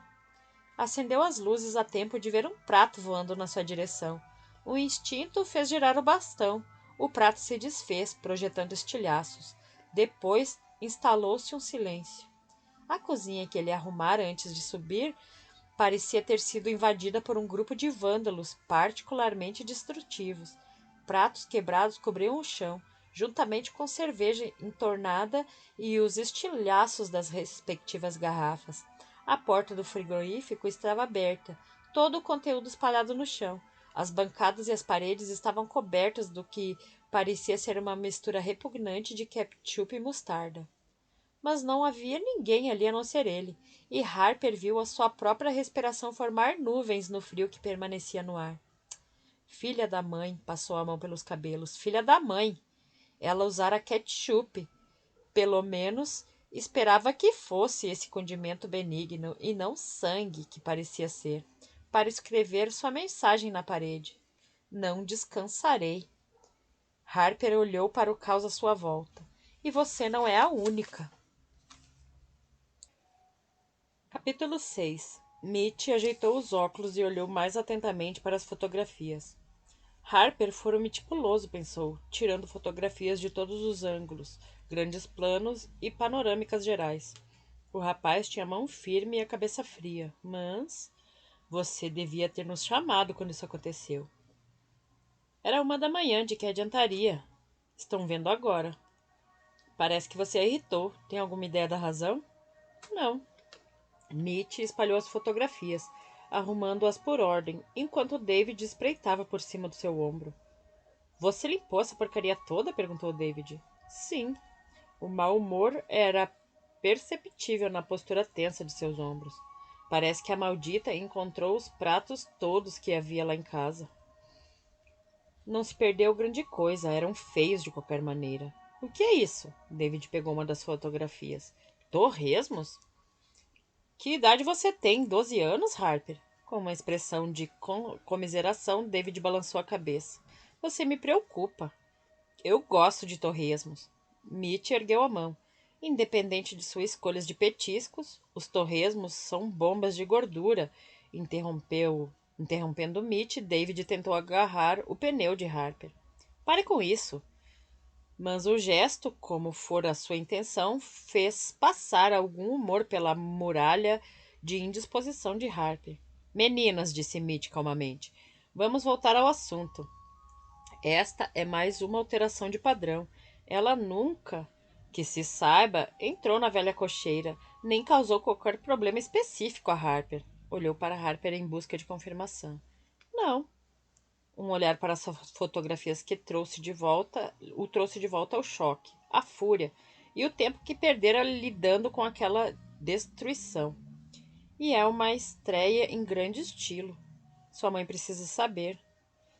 Acendeu as luzes a tempo de ver um prato voando na sua direção. O instinto o fez girar o bastão. O prato se desfez, projetando estilhaços. Depois, instalou-se um silêncio. A cozinha que ele arrumara antes de subir parecia ter sido invadida por um grupo de vândalos particularmente destrutivos. Pratos quebrados cobriam o chão, juntamente com cerveja entornada e os estilhaços das respectivas garrafas. A porta do frigorífico estava aberta, todo o conteúdo espalhado no chão. As bancadas e as paredes estavam cobertas do que parecia ser uma mistura repugnante de ketchup e mostarda. Mas não havia ninguém ali a não ser ele, e Harper viu a sua própria respiração formar nuvens no frio que permanecia no ar. Filha da mãe, passou a mão pelos cabelos. Filha da mãe. Ela usara ketchup. Pelo menos esperava que fosse esse condimento benigno e não sangue que parecia ser, para escrever sua mensagem na parede. Não descansarei. Harper olhou para o caos à sua volta. E você não é a única. Capítulo 6. Mitch ajeitou os óculos e olhou mais atentamente para as fotografias. Harper fora meticuloso, pensou, tirando fotografias de todos os ângulos, grandes planos e panorâmicas gerais. O rapaz tinha a mão firme e a cabeça fria, mas você devia ter nos chamado quando isso aconteceu. Era 1 da manhã, de que adiantaria? Estão vendo agora. Parece que você a irritou. Tem alguma ideia da razão? Não. Mitch espalhou as fotografias, arrumando-as por ordem, enquanto David espreitava por cima do seu ombro. Você limpou essa porcaria toda? Perguntou David. Sim. O mau humor era perceptível na postura tensa de seus ombros. Parece que a maldita encontrou os pratos todos que havia lá em casa. Não se perdeu grande coisa, eram feios de qualquer maneira. O que é isso? David pegou uma das fotografias. Torresmos? Que idade você tem? 12 anos, Harper? Com uma expressão de comiseração, David balançou a cabeça. Você me preocupa. Eu gosto de torresmos. Mitch ergueu a mão. Independente de suas escolhas de petiscos, os torresmos são bombas de gordura, interrompendo Mitch, David tentou agarrar o pneu de Harper. Pare com isso. Mas o gesto, como for a sua intenção, fez passar algum humor pela muralha de indisposição de Harper. Meninas, disse Mitch calmamente, vamos voltar ao assunto. Esta é mais uma alteração de padrão. Ela nunca, que se saiba, entrou na velha cocheira, nem causou qualquer problema específico a Harper. Olhou para Harper em busca de confirmação. Não. Um olhar para as fotografias que o trouxe de volta ao choque, à fúria e o tempo que perdera lidando com aquela destruição. E é uma estreia em grande estilo. Sua mãe precisa saber.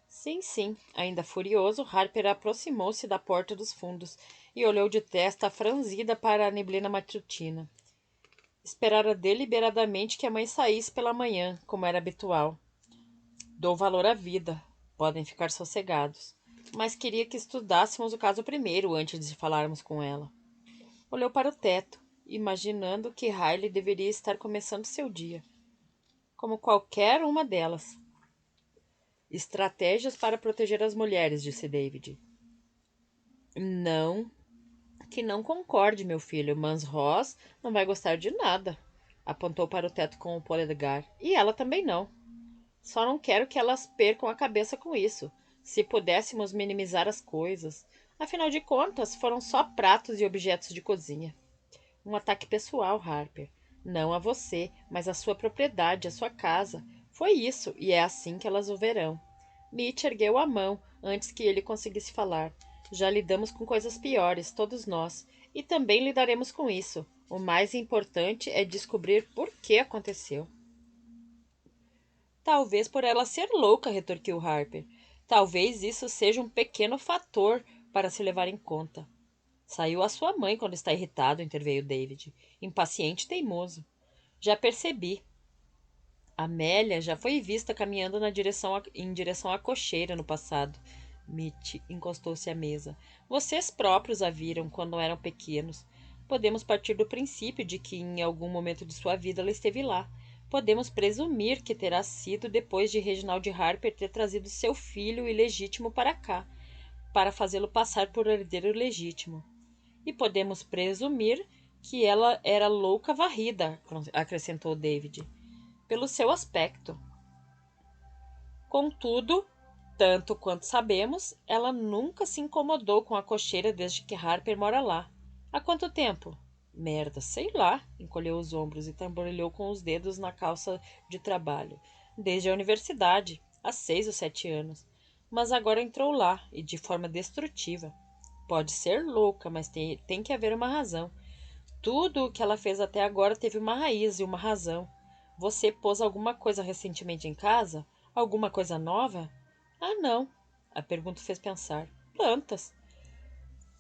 Sim, sim. Ainda furioso, Harper aproximou-se da porta dos fundos e olhou de testa franzida para a neblina matutina. Esperara deliberadamente que a mãe saísse pela manhã, como era habitual. Dou valor à vida. Podem ficar sossegados. Mas queria que estudássemos o caso primeiro, antes de falarmos com ela. Olhou para o teto, imaginando que Riley deveria estar começando seu dia. Como qualquer uma delas. Estratégias para proteger as mulheres, disse David. Não, que não concorde, meu filho, mas Ross não vai gostar de nada. Apontou para o teto com o polegar. E ela também não. Só não quero que elas percam a cabeça com isso. Se pudéssemos minimizar as coisas. Afinal de contas, foram só pratos e objetos de cozinha. Um ataque pessoal, Harper. Não a você, mas a sua propriedade, a sua casa. Foi isso, e é assim que elas o verão. Mitch ergueu a mão antes que ele conseguisse falar. Já lidamos com coisas piores, todos nós. E também lidaremos com isso. O mais importante é descobrir por que aconteceu. Talvez por ela ser louca, retorquiu Harper. Talvez isso seja um pequeno fator para se levar em conta. Saiu a sua mãe quando está irritado, interveio David. Impaciente e teimoso. Já percebi. Amélia já foi vista caminhando em direção à cocheira no passado. Mitch encostou-se à mesa. Vocês próprios a viram quando eram pequenos. Podemos partir do princípio de que em algum momento de sua vida ela esteve lá. Podemos presumir que terá sido depois de Reginald Harper ter trazido seu filho ilegítimo para cá, para fazê-lo passar por herdeiro legítimo. E podemos presumir que ela era louca varrida, acrescentou David, pelo seu aspecto. Contudo, tanto quanto sabemos, ela nunca se incomodou com a cocheira desde que Harper mora lá. Há quanto tempo? Merda, sei lá, encolheu os ombros e tamborilhou com os dedos na calça de trabalho. Desde a universidade, há 6 ou 7 anos. Mas agora entrou lá, e de forma destrutiva. Pode ser louca, mas tem que haver uma razão. Tudo o que ela fez até agora teve uma raiz e uma razão. Você pôs alguma coisa recentemente em casa? Alguma coisa nova? Ah, não. A pergunta fez pensar. Plantas.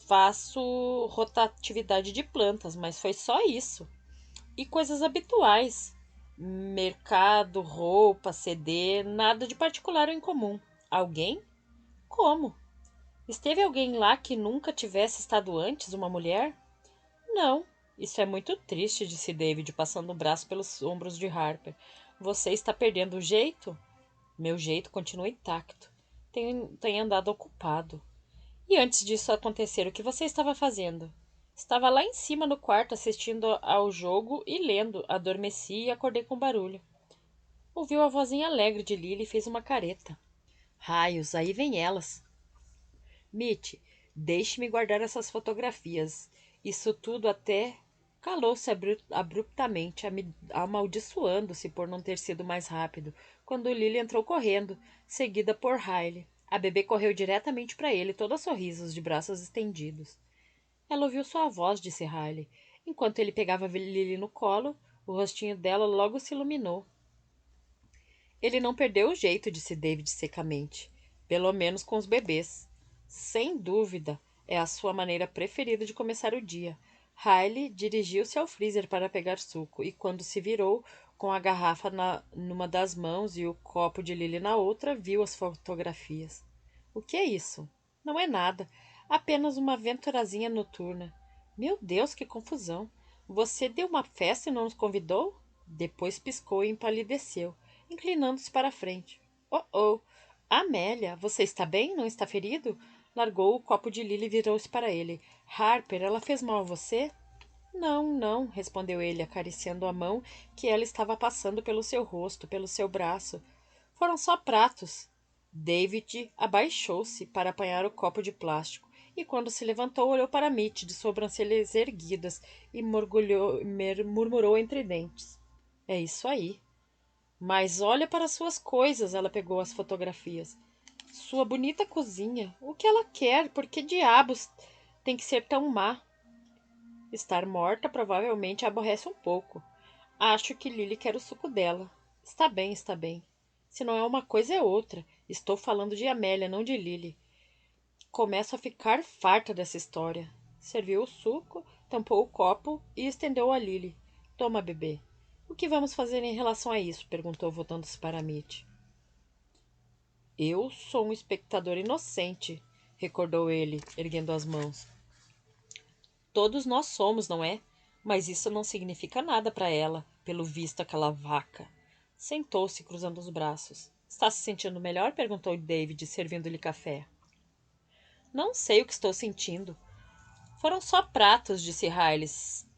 Faço rotatividade de plantas, mas foi só isso. E coisas habituais. Mercado, roupa, CD, nada de particular ou incomum. Alguém? Como? Esteve alguém lá que nunca tivesse estado antes, uma mulher? Não. Isso é muito triste, disse David, passando o braço pelos ombros de Harper. Você está perdendo o jeito? Meu jeito continua intacto. Tenho andado ocupado. E antes disso acontecer, o que você estava fazendo? Estava lá em cima no quarto assistindo ao jogo e lendo. Adormeci e acordei com barulho. Ouviu a vozinha alegre de Lily e fez uma careta. Raios, aí vem elas. Mitch, deixe-me guardar essas fotografias. Isso tudo até. Calou-se abruptamente, amaldiçoando-se por não ter sido mais rápido, quando Lily entrou correndo, seguida por Riley. A bebê correu diretamente para ele, toda sorrisos, de braços estendidos. Ela ouviu sua voz, disse Riley. Enquanto ele pegava Lily no colo, o rostinho dela logo se iluminou. Ele não perdeu o jeito, disse David secamente. Pelo menos com os bebês. Sem dúvida, é a sua maneira preferida de começar o dia. Riley dirigiu-se ao freezer para pegar suco e, quando se virou, com a garrafa numa das mãos e o copo de Lily na outra, viu as fotografias. O que é isso? Não é nada. Apenas uma aventurazinha noturna. Meu Deus, que confusão! Você deu uma festa e não nos convidou? Depois piscou e empalideceu, inclinando-se para a frente. Oh, oh! Amélia, você está bem? Não está ferido? Largou o copo de Lily e virou-se para ele. Harper, ela fez mal a você? Não, não, respondeu ele, acariciando a mão que ela estava passando pelo seu rosto, pelo seu braço. Foram só pratos. David abaixou-se para apanhar o copo de plástico e, quando se levantou, olhou para Mitch de sobrancelhas erguidas e murmurou entre dentes. É isso aí. Mas olha para suas coisas, ela pegou as fotografias. Sua bonita cozinha. O que ela quer? Por que diabos tem que ser tão má? Estar morta provavelmente a aborrece um pouco. Acho que Lily quer o suco dela. Está bem, está bem. Se não é uma coisa, é outra. Estou falando de Amélia, não de Lily. Começo a ficar farta dessa história. Serviu o suco, tampou o copo e estendeu a Lily. Toma, bebê. O que vamos fazer em relação a isso? Perguntou, voltando-se para Mitch. Eu sou um espectador inocente, recordou ele, erguendo as mãos. Todos nós somos, não é? Mas isso não significa nada para ela, pelo visto aquela vaca. Sentou-se, cruzando os braços. Está se sentindo melhor? Perguntou David, servindo-lhe café. Não sei o que estou sentindo. Foram só pratos, disse Riley,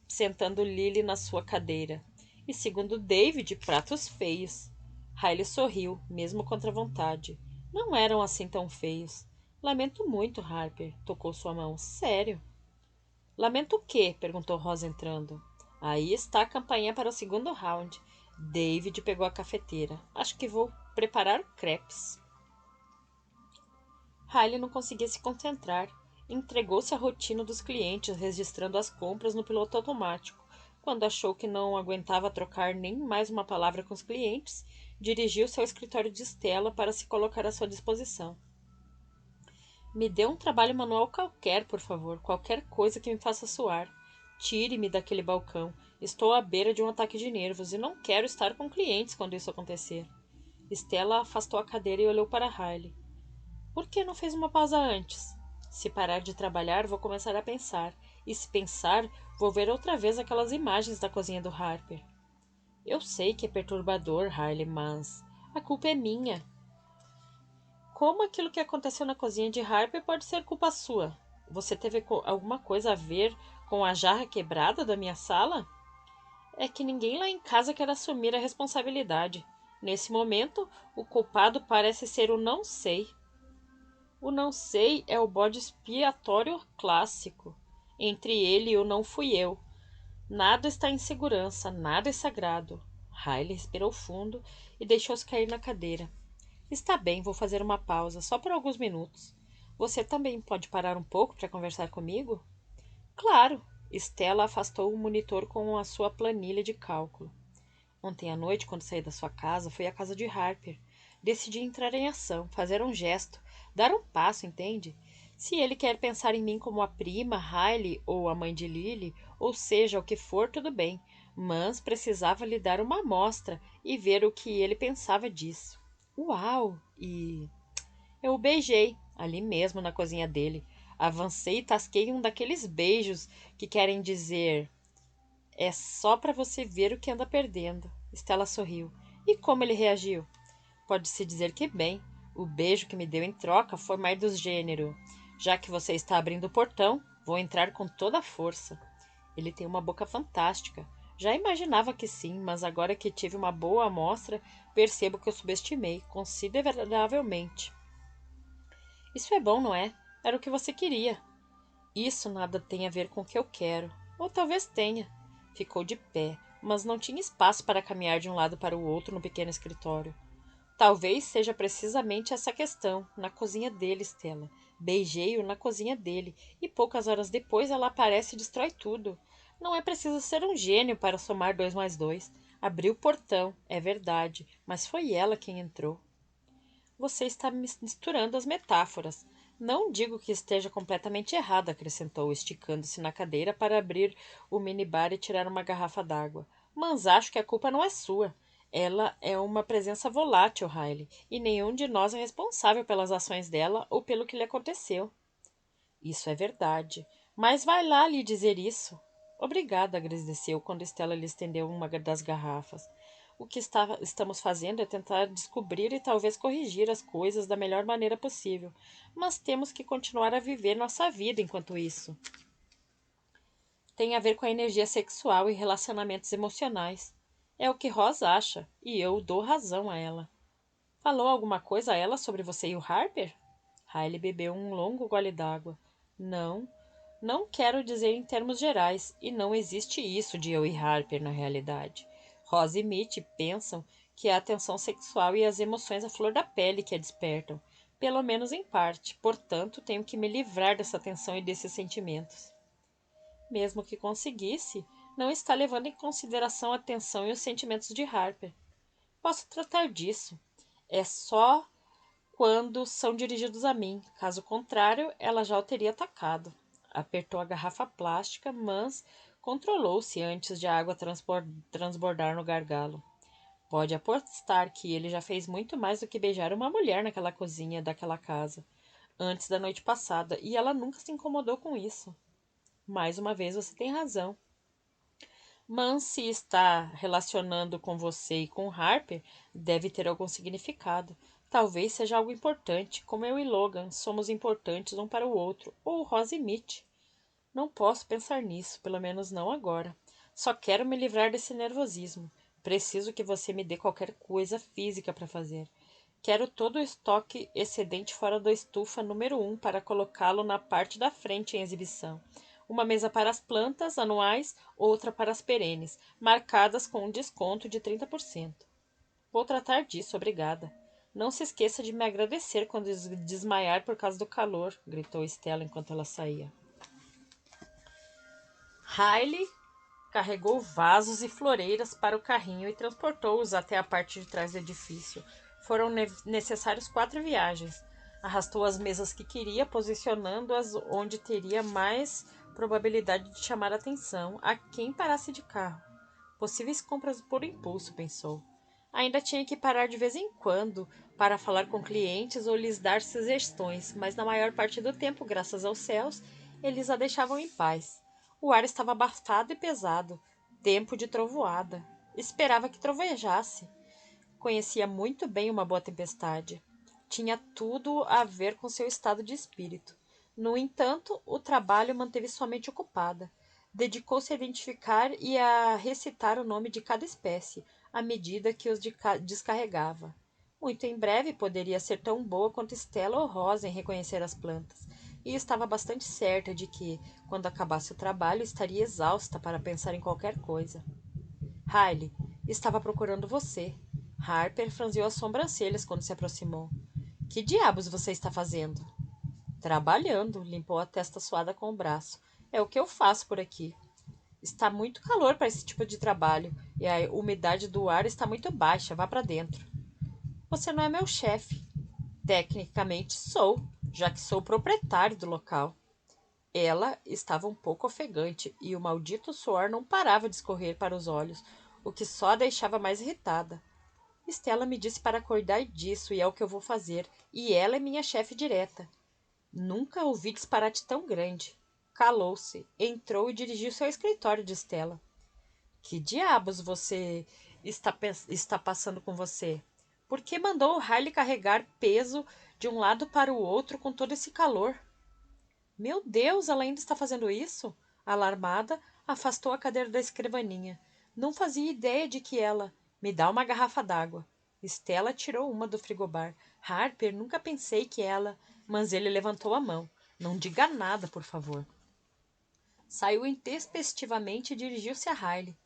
sentando Lily na sua cadeira. E segundo David, pratos feios. Riley sorriu, mesmo contra a vontade. Não eram assim tão feios. Lamento muito, Harper. Tocou sua mão. Sério. Lamento o quê? Perguntou Rosa entrando. Aí está a campainha para o segundo round. David pegou a cafeteira. Acho que vou preparar crepes. Riley não conseguia se concentrar. Entregou-se à rotina dos clientes, registrando as compras no piloto automático. Quando achou que não aguentava trocar nem mais uma palavra com os clientes, dirigiu-se ao escritório de Stella para se colocar à sua disposição. Me dê um trabalho manual qualquer, por favor, qualquer coisa que me faça suar. Tire-me daquele balcão. Estou à beira de um ataque de nervos e não quero estar com clientes quando isso acontecer. Stella afastou a cadeira e olhou para Riley. Por que não fez uma pausa antes? Se parar de trabalhar, vou começar a pensar. E se pensar, vou ver outra vez aquelas imagens da cozinha do Harper. Eu sei que é perturbador, Riley, mas a culpa é minha. Como aquilo que aconteceu na cozinha de Harper pode ser culpa sua? Você teve alguma coisa a ver com a jarra quebrada da minha sala? É que ninguém lá em casa quer assumir a responsabilidade. Nesse momento, o culpado parece ser o não sei. O não sei é o bode expiatório clássico. Entre ele e o não fui eu. Nada está em segurança, nada é sagrado. Riley respirou fundo e deixou-se cair na cadeira. Está bem, vou fazer uma pausa, só por alguns minutos. Você também pode parar um pouco para conversar comigo? Claro. Stella afastou o monitor com a sua planilha de cálculo. Ontem à noite, quando saí da sua casa, fui à casa de Harper. Decidi entrar em ação, fazer um gesto, dar um passo, entende? Se ele quer pensar em mim como a prima, Riley ou a mãe de Lily, ou seja, o que for, tudo bem, mas precisava lhe dar uma amostra e ver o que ele pensava disso. Uau! E eu o beijei, ali mesmo na cozinha dele. Avancei e tasquei um daqueles beijos que querem dizer: é só para você ver o que anda perdendo. Stella sorriu. E como ele reagiu? Pode-se dizer que bem. O beijo que me deu em troca foi mais do gênero: já que você está abrindo o portão, vou entrar com toda a força. Ele tem uma boca fantástica. Já imaginava que sim, mas agora que tive uma boa amostra, percebo que o subestimei consideravelmente. Isso é bom, não é? Era o que você queria. Isso nada tem a ver com o que eu quero. Ou talvez tenha. Ficou de pé, mas não tinha espaço para caminhar de um lado para o outro no pequeno escritório. Talvez seja precisamente essa questão, na cozinha dele, Stella. Beijei-o na cozinha dele, e poucas horas depois ela aparece e destrói tudo. Não é preciso ser um gênio para somar 2 mais 2. Abriu o portão, é verdade, mas foi ela quem entrou. Você está misturando as metáforas. Não digo que esteja completamente errado, acrescentou, esticando-se na cadeira para abrir o minibar e tirar uma garrafa d'água. Mas acho que a culpa não é sua. Ela é uma presença volátil, Riley, e nenhum de nós é responsável pelas ações dela ou pelo que lhe aconteceu. Isso é verdade. Mas vai lá lhe dizer isso. Obrigada, agradeceu quando Estela lhe estendeu uma das garrafas. O que estamos fazendo é tentar descobrir e talvez corrigir as coisas da melhor maneira possível. Mas temos que continuar a viver nossa vida enquanto isso. Tem a ver com a energia sexual e relacionamentos emocionais. É o que Rosa acha, e eu dou razão a ela. Falou alguma coisa a ela sobre você e o Harper? Riley bebeu um longo gole d'água. Não, não quero dizer em termos gerais, e não existe isso de eu e Harper na realidade. Rosa e Mitch pensam que é a tensão sexual e as emoções à flor da pele que a despertam, pelo menos em parte. Portanto, tenho que me livrar dessa tensão e desses sentimentos. Mesmo que conseguisse, não está levando em consideração a tensão e os sentimentos de Harper. Posso tratar disso. É só quando são dirigidos a mim. Caso contrário, ela já o teria atacado. Apertou a garrafa plástica, mas controlou-se antes de a água transbordar no gargalo. Pode apostar que ele já fez muito mais do que beijar uma mulher naquela cozinha daquela casa, antes da noite passada, e ela nunca se incomodou com isso. Mais uma vez você tem razão. Mas se está relacionando com você e com Harper, deve ter algum significado. Talvez seja algo importante, como eu e Logan somos importantes um para o outro, ou Rosa e Mitch. Não posso pensar nisso, pelo menos não agora. Só quero me livrar desse nervosismo. Preciso que você me dê qualquer coisa física para fazer. Quero todo o estoque excedente fora da estufa número 1 para colocá-lo na parte da frente em exibição. Uma mesa para as plantas anuais, outra para as perenes, marcadas com um desconto de 30%. Vou tratar disso, obrigada. Não se esqueça de me agradecer quando desmaiar por causa do calor, gritou Stella enquanto ela saía. Riley carregou vasos e floreiras para o carrinho e transportou-os até a parte de trás do edifício. Foram necessários 4 viagens. Arrastou as mesas que queria, posicionando-as onde teria mais probabilidade de chamar a atenção a quem parasse de carro. Possíveis compras por impulso, pensou. Ainda tinha que parar de vez em quando para falar com clientes ou lhes dar sugestões, mas na maior parte do tempo, graças aos céus, eles a deixavam em paz. O ar estava abafado e pesado. Tempo de trovoada. Esperava que trovejasse. Conhecia muito bem uma boa tempestade. Tinha tudo a ver com seu estado de espírito. No entanto, o trabalho manteve sua mente ocupada. Dedicou-se a identificar e a recitar o nome de cada espécie, à medida que os descarregava. Muito em breve poderia ser tão boa quanto Stella ou Rosa em reconhecer as plantas, e estava bastante certa de que, quando acabasse o trabalho, estaria exausta para pensar em qualquer coisa. Riley, estava procurando você. Harper franziu as sobrancelhas quando se aproximou. Que diabos você está fazendo? Trabalhando, limpou a testa suada com o braço. É o que eu faço por aqui. Está muito calor para esse tipo de trabalho e a umidade do ar está muito baixa. Vá para dentro. Você não é meu chefe. Tecnicamente sou, já que sou o proprietário do local. Ela estava um pouco ofegante e o maldito suor não parava de escorrer para os olhos, o que só a deixava mais irritada. Estela me disse para cuidar disso e é o que eu vou fazer, e ela é minha chefe direta. Nunca ouvi disparate tão grande. Calou-se, entrou e dirigiu-se ao escritório de Estela. Que diabos você está passando com você? Por que mandou o Riley carregar peso de um lado para o outro com todo esse calor? Meu Deus, ela ainda está fazendo isso? Alarmada, afastou a cadeira da escrivaninha. Não fazia ideia de que ela. Me dá uma garrafa d'água. Estela tirou uma do frigobar. Harper, nunca pensei que ela. Mas ele levantou a mão. Não diga nada, por favor. Saiu intempestivamente e dirigiu-se a Riley.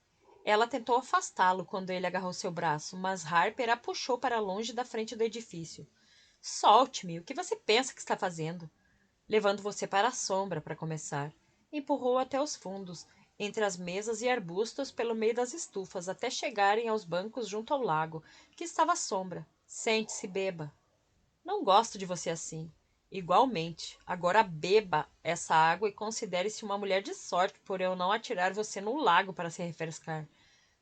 Ela tentou afastá-lo quando ele agarrou seu braço, mas Harper a puxou para longe da frente do edifício. Solte-me, o que você pensa que está fazendo? Levando você para a sombra, para começar. Empurrou até os fundos, entre as mesas e arbustos pelo meio das estufas, até chegarem aos bancos junto ao lago, que estava à sombra. Sente-se, beba. Não gosto de você assim. Igualmente. Agora beba essa água e considere-se uma mulher de sorte por eu não atirar você no lago para se refrescar.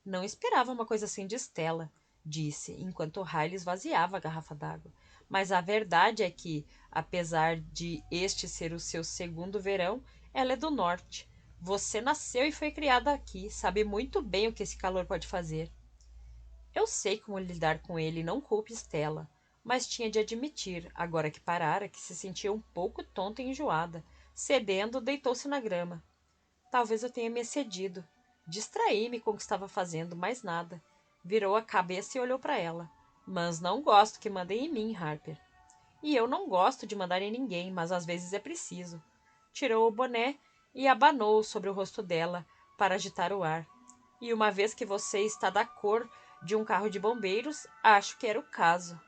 Não esperava uma coisa assim de Estela, disse, enquanto Riley esvaziava a garrafa d'água. Mas a verdade é que, apesar de este ser o seu segundo verão, ela é do norte. Você nasceu e foi criada aqui, sabe muito bem o que esse calor pode fazer. Eu sei como lidar com ele, não culpe Estela. Mas tinha de admitir, agora que parara, que se sentia um pouco tonta e enjoada. Cedendo, deitou-se na grama. Talvez eu tenha me excedido. Distraí-me com o que estava fazendo, mais nada. Virou a cabeça e olhou para ela. Mas não gosto que mandem em mim, Harper. E eu não gosto de mandar em ninguém, mas às vezes é preciso. Tirou o boné e abanou sobre o rosto dela para agitar o ar. E uma vez que você está da cor de um carro de bombeiros, acho que era o caso.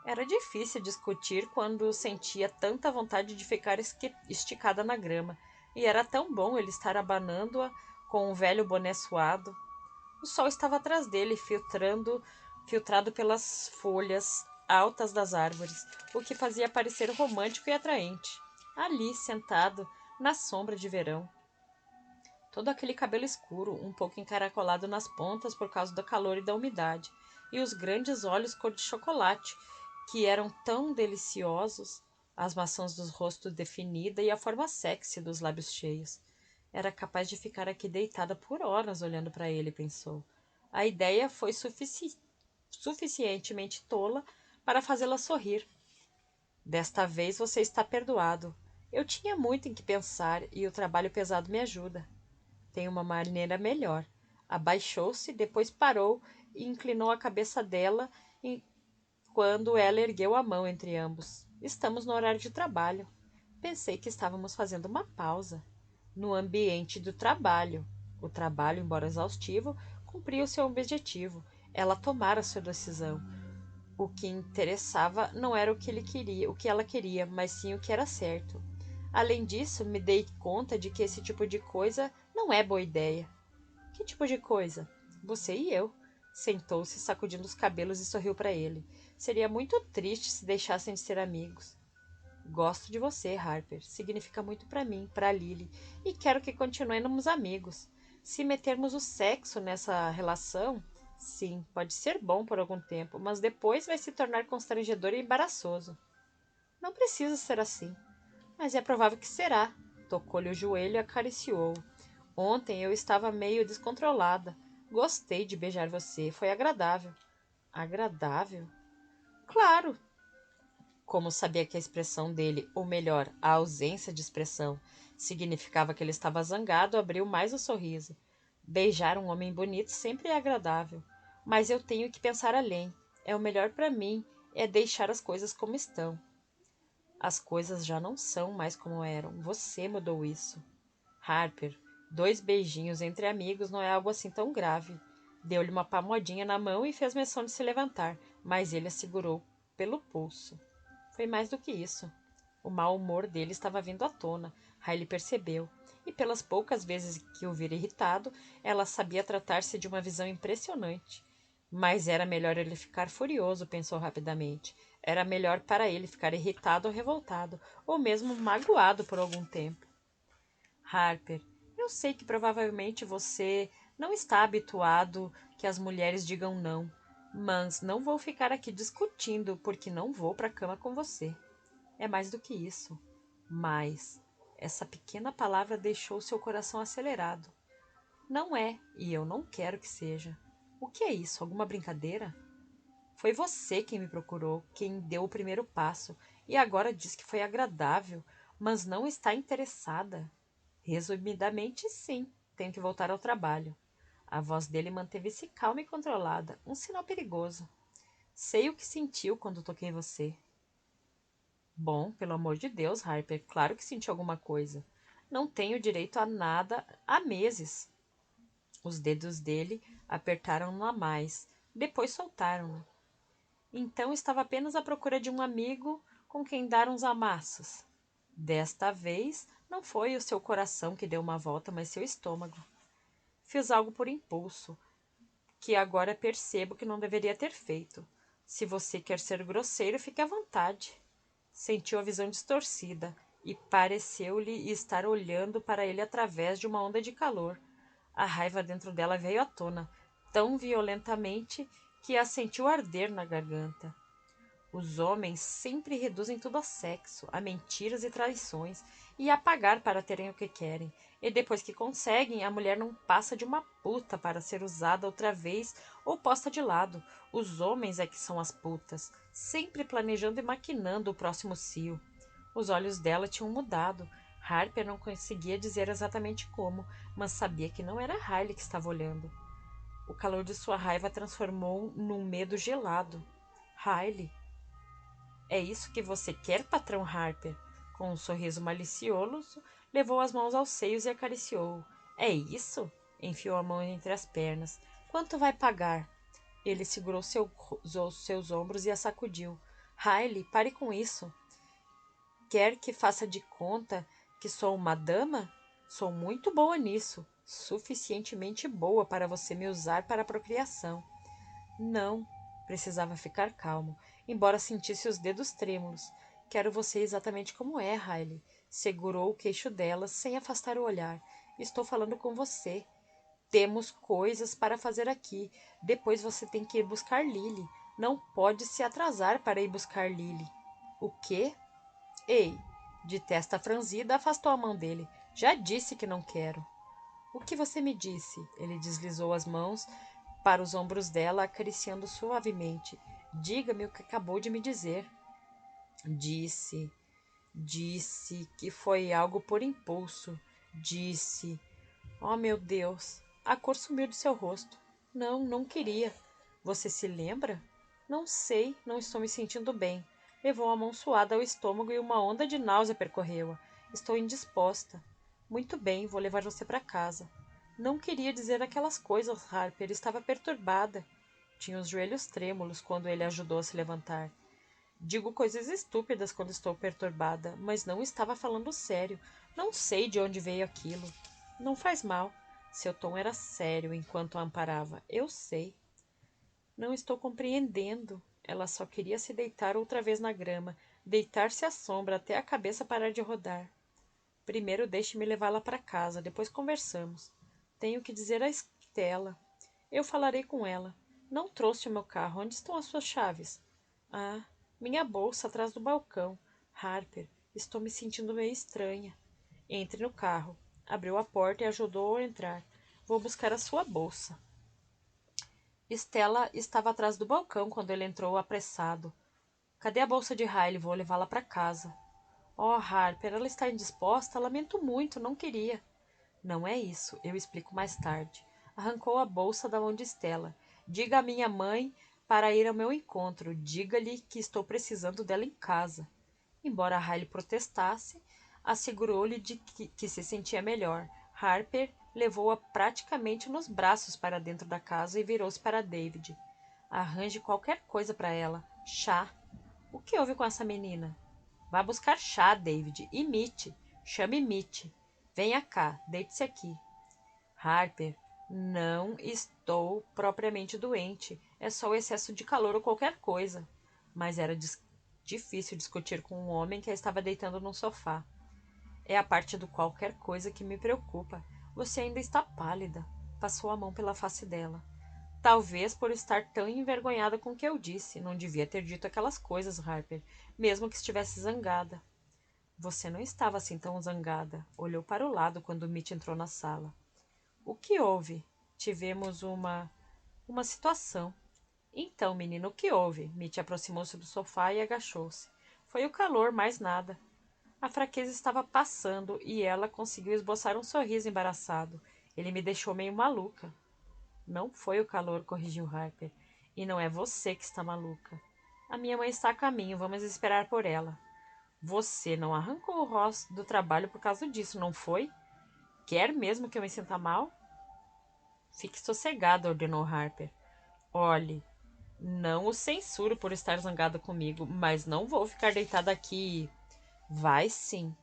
Era difícil discutir quando sentia tanta vontade de ficar esticada na grama, e era tão bom ele estar abanando-a com um velho boné suado. O sol estava atrás dele, filtrado pelas folhas altas das árvores, o que fazia parecer romântico e atraente. Ali, sentado, na sombra de verão. Todo aquele cabelo escuro, um pouco encaracolado nas pontas por causa do calor e da umidade, e os grandes olhos cor de chocolate, que eram tão deliciosos, as maçãs do rosto definida e a forma sexy dos lábios cheios. Era capaz de ficar aqui deitada por horas olhando para ele, pensou. A ideia foi suficientemente tola para fazê-la sorrir. Desta vez você está perdoado. Eu tinha muito em que pensar e o trabalho pesado me ajuda. Tem uma maneira melhor. Abaixou-se, depois parou e inclinou a cabeça dela quando ela ergueu a mão entre ambos. Estamos no horário de trabalho. Pensei que estávamos fazendo uma pausa. No ambiente do trabalho. O trabalho, embora exaustivo, cumpria o seu objetivo. Ela tomara sua decisão. O que interessava não era o que ele queria, o que ela queria, mas sim o que era certo. Além disso, me dei conta de que esse tipo de coisa não é boa ideia. Que tipo de coisa? Você e eu. Sentou-se, sacudindo os cabelos e sorriu para ele. Seria muito triste se deixassem de ser amigos. Gosto de você, Harper. Significa muito para mim, para Lily, e quero que continuemos amigos. Se metermos o sexo nessa relação, sim, pode ser bom por algum tempo, mas depois vai se tornar constrangedor e embaraçoso. Não precisa ser assim, mas é provável que será. Tocou-lhe o joelho e acariciou-o. Ontem eu estava meio descontrolada. Gostei de beijar você, foi agradável. Agradável? Claro, como sabia que a expressão dele, ou melhor, a ausência de expressão, significava que ele estava zangado, abriu mais o sorriso. Beijar um homem bonito sempre é agradável, mas eu tenho que pensar além. É o melhor para mim, é deixar as coisas como estão. As coisas já não são mais como eram. Você mudou isso. Harper, 2 beijinhos entre amigos não é algo assim tão grave. Deu-lhe uma palmadinha na mão e fez menção de se levantar, mas ele a segurou pelo pulso. Foi mais do que isso. O mau humor dele estava vindo à tona. Riley percebeu, e pelas poucas vezes que o vira irritado, ela sabia tratar-se de uma visão impressionante. Mas era melhor ele ficar furioso, pensou rapidamente. Era melhor para ele ficar irritado ou revoltado, ou mesmo magoado por algum tempo. Harper, eu sei que provavelmente você não está habituado que as mulheres digam não, mas não vou ficar aqui discutindo porque não vou para a cama com você. É mais do que isso. Mas essa pequena palavra deixou seu coração acelerado. Não é, e eu não quero que seja. O que é isso? Alguma brincadeira? Foi você quem me procurou, quem deu o primeiro passo, e agora diz que foi agradável, mas não está interessada. Resumidamente, sim, tenho que voltar ao trabalho. A voz dele manteve-se calma e controlada, um sinal perigoso. Sei o que sentiu quando toquei em você. Bom, pelo amor de Deus, Harper, claro que senti alguma coisa. Não tenho direito a nada há meses. Os dedos dele apertaram-na mais, depois soltaram-na. Então estava apenas à procura de um amigo com quem dar uns amassos. Desta vez, não foi o seu coração que deu uma volta, mas seu estômago. Fiz algo por impulso, que agora percebo que não deveria ter feito. Se você quer ser grosseiro, fique à vontade. Sentiu a visão distorcida e pareceu-lhe estar olhando para ele através de uma onda de calor. A raiva dentro dela veio à tona, tão violentamente que a sentiu arder na garganta. Os homens sempre reduzem tudo a sexo, a mentiras e traições, e a pagar para terem o que querem. E depois que conseguem, a mulher não passa de uma puta para ser usada outra vez ou posta de lado. Os homens é que são as putas, sempre planejando e maquinando o próximo cio. Os olhos dela tinham mudado. Harper não conseguia dizer exatamente como, mas sabia que não era Riley que estava olhando. O calor de sua raiva transformou num medo gelado. Riley. É isso que você quer, patrão Harper? Com um sorriso malicioso, levou as mãos aos seios e acariciou-o. É isso? Enfiou a mão entre as pernas. Quanto vai pagar? Ele segurou seus ombros e a sacudiu. Riley, pare com isso. Quer que faça de conta que sou uma dama? Sou muito boa nisso. Suficientemente boa para você me usar para a procriação. Não, precisava ficar calmo, embora sentisse os dedos trêmulos. Quero você exatamente como é, Riley. Segurou o queixo dela sem afastar o olhar. Estou falando com você. Temos coisas para fazer aqui. Depois você tem que ir buscar Lily. Não pode se atrasar para ir buscar Lily. O quê? Ei, de testa franzida, afastou a mão dele. Já disse que não quero. O que você me disse? Ele deslizou as mãos para os ombros dela, acariciando suavemente. Diga-me o que acabou de me dizer. Disse. Disse que foi algo por impulso. Disse. Oh, meu Deus! A cor sumiu de seu rosto. Não, não queria. Você se lembra? Não sei, não estou me sentindo bem. Levou a mão suada ao estômago e uma onda de náusea percorreu-a. Estou indisposta. Muito bem, vou levar você para casa. Não queria dizer aquelas coisas, Harper. Estava perturbada. Tinha os joelhos trêmulos quando ele a ajudou a se levantar. Digo coisas estúpidas quando estou perturbada, mas não estava falando sério. Não sei de onde veio aquilo. Não faz mal. Seu tom era sério enquanto a amparava. Eu sei. Não estou compreendendo. Ela só queria se deitar outra vez na grama, deitar-se à sombra até a cabeça parar de rodar. Primeiro deixe-me levá-la para casa, depois conversamos. Tenho que dizer a Estela. Eu falarei com ela. Não trouxe o meu carro. Onde estão as suas chaves? Ah, minha bolsa atrás do balcão. Harper, estou me sentindo meio estranha. Entre no carro. Abriu a porta e ajudou-o a entrar. Vou buscar a sua bolsa. Estela estava atrás do balcão quando ele entrou apressado. Cadê a bolsa de Riley? Vou levá-la para casa. Oh, Harper, ela está indisposta? Lamento muito, não queria. Não é isso, eu explico mais tarde. Arrancou a bolsa da mão de Estela. Diga à minha mãe para ir ao meu encontro. Diga-lhe que estou precisando dela em casa. Embora Riley protestasse, assegurou-lhe de que se sentia melhor. Harper levou-a praticamente nos braços para dentro da casa e virou-se para David. Arranje qualquer coisa para ela. Chá. O que houve com essa menina? Vá buscar chá, David. Imite. Chame Mitty. Venha cá, deite-se aqui. Harper, Não estou propriamente doente. É só o excesso de calor ou qualquer coisa. Mas era difícil discutir com um homem que a estava deitando num sofá. É a parte do qualquer coisa que me preocupa. Você ainda está pálida. Passou a mão pela face dela. Talvez por estar tão envergonhada com o que eu disse. Não devia ter dito aquelas coisas, Harper, mesmo que estivesse zangada. Você não estava assim tão zangada. Olhou para o lado quando Mitch entrou na sala. O que houve? Tivemos uma situação. Então, menino, o que houve? Mitch aproximou-se do sofá e agachou-se. Foi o calor, mais nada. A fraqueza estava passando e ela conseguiu esboçar um sorriso embaraçado. Ele me deixou meio maluca. Não foi o calor, corrigiu Harper. E não é você que está maluca. A minha mãe está a caminho, vamos esperar por ela. Você não arrancou o Ross do trabalho por causa disso, não foi? Quer mesmo que eu me sinta mal? Fique sossegada, ordenou Harper. Olhe, não o censuro por estar zangada comigo, mas não vou ficar deitada aqui. Vai sim.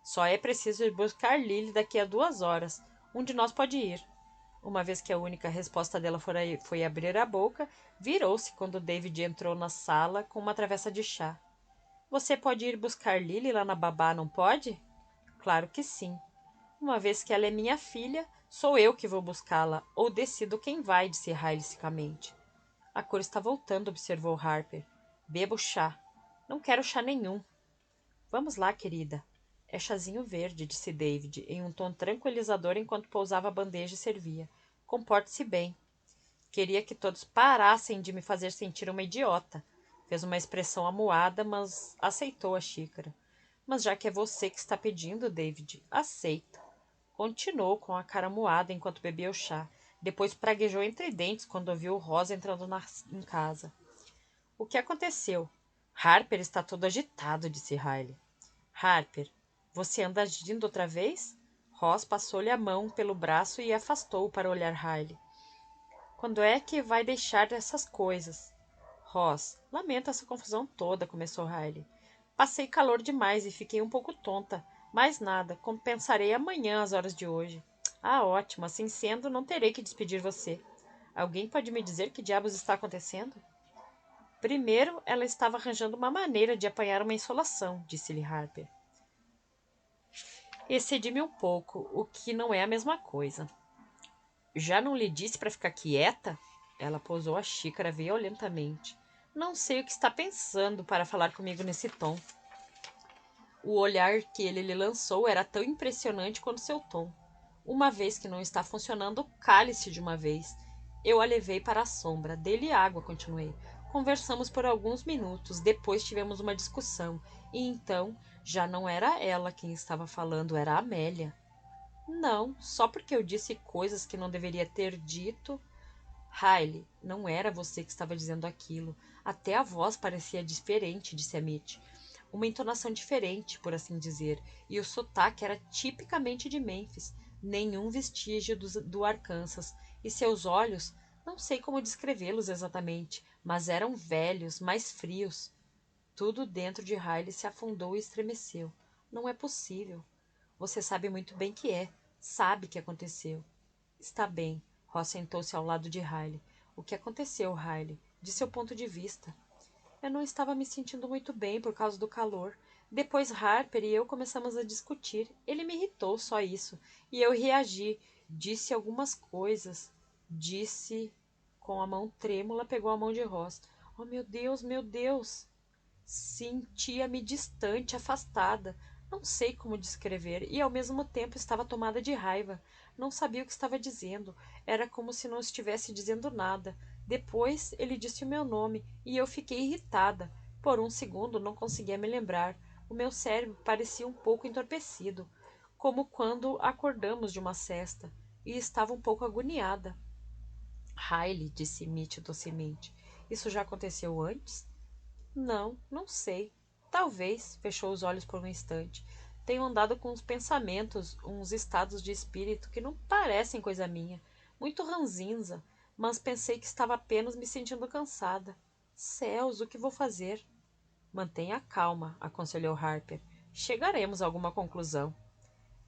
Só é preciso ir buscar Lily daqui a 2 horas. Um de nós pode ir. Uma vez que a única resposta dela foi abrir a boca, virou-se quando David entrou na sala com uma travessa de chá. Você pode ir buscar Lily lá na babá, não pode? Claro que sim. Uma vez que ela é minha filha, sou eu que vou buscá-la, ou decido quem vai, disse Riley secamente. A cor está voltando, observou Harper. Bebo chá. Não quero chá nenhum. Vamos lá, querida. É chazinho verde, disse David, em um tom tranquilizador enquanto pousava a bandeja e servia. Comporte-se bem. Queria que todos parassem de me fazer sentir uma idiota. Fez uma expressão amuada, mas aceitou a xícara. Mas já que é você que está pedindo, David, aceita. Continuou com a cara moada enquanto bebia o chá. Depois praguejou entre dentes quando ouviu Rosa entrando em casa. O que aconteceu? Harper está todo agitado, disse Riley. Harper, você anda agindo outra vez? Ross passou-lhe a mão pelo braço e afastou-o para olhar Riley. Quando é que vai deixar dessas coisas? Ross, lamento essa confusão toda, começou Riley. Passei calor demais e fiquei um pouco tonta. Mais nada, compensarei amanhã as horas de hoje. Ah, ótimo, assim sendo, não terei que despedir você. Alguém pode me dizer que diabos está acontecendo? Primeiro, ela estava arranjando uma maneira de apanhar uma insolação, disse-lhe Harper. Excedi-me um pouco, o que não é a mesma coisa. Já não lhe disse para ficar quieta? Ela pousou a xícara violentamente. Não sei o que está pensando para falar comigo nesse tom. O olhar que ele lhe lançou era tão impressionante quanto seu tom. Uma vez que não está funcionando, cale-se de uma vez. Eu a levei para a sombra. Dei-lhe água, continuei. Conversamos por alguns minutos, depois tivemos uma discussão. E então, já não era ela quem estava falando, era a Amélia. Não, só porque eu disse coisas que não deveria ter dito. Riley, não era você que estava dizendo aquilo. Até a voz parecia diferente, disse a Mitch. Uma entonação diferente, por assim dizer, e o sotaque era tipicamente de Memphis, nenhum vestígio do Arkansas, e seus olhos, não sei como descrevê-los exatamente, mas eram velhos, mais frios. Tudo dentro de Riley se afundou e estremeceu. Não é possível. Você sabe muito bem que é. Sabe que aconteceu. Está bem. Ross sentou-se ao lado de Riley. O que aconteceu, Riley? De seu ponto de vista. Eu não estava me sentindo muito bem por causa do calor. Depois Harper e eu começamos a discutir. Ele me irritou, só isso. E eu reagi. Disse algumas coisas. Disse... Com a mão trêmula, pegou a mão de Ross. Oh, meu Deus, meu Deus! Sentia-me distante, afastada. Não sei como descrever, e ao mesmo tempo estava tomada de raiva. Não sabia o que estava dizendo. Era como se não estivesse dizendo nada. Depois ele disse o meu nome, e eu fiquei irritada. Por um segundo não conseguia me lembrar. O meu cérebro parecia um pouco entorpecido, como quando acordamos de uma sesta, e estava um pouco agoniada. Riley, disse Mitch docemente, isso já aconteceu antes? Não, não sei. Talvez, fechou os olhos por um instante. Tenho andado com uns pensamentos, uns estados de espírito que não parecem coisa minha. Muito ranzinza, mas pensei que estava apenas me sentindo cansada. Céus, o que vou fazer? Mantenha a calma, aconselhou Harper. Chegaremos a alguma conclusão.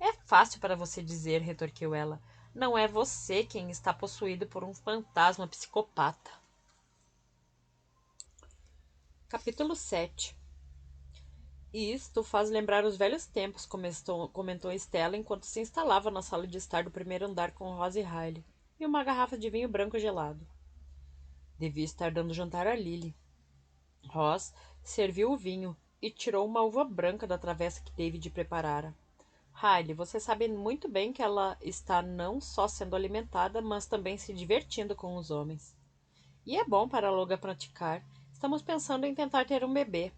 É fácil para você dizer, retorquiu ela. Não é você quem está possuído por um fantasma psicopata. Capítulo 7. Isto faz lembrar os velhos tempos, comentou Estela enquanto se instalava na sala de estar do primeiro andar com Rosa e Riley e uma garrafa de vinho branco gelado. Devia estar dando jantar a Lily. Ross serviu o vinho e tirou uma uva branca da travessa que David preparara. Riley, você sabe muito bem que ela está não só sendo alimentada, mas também se divertindo com os homens. E é bom para a Loga praticar. Estamos pensando em tentar ter um bebê.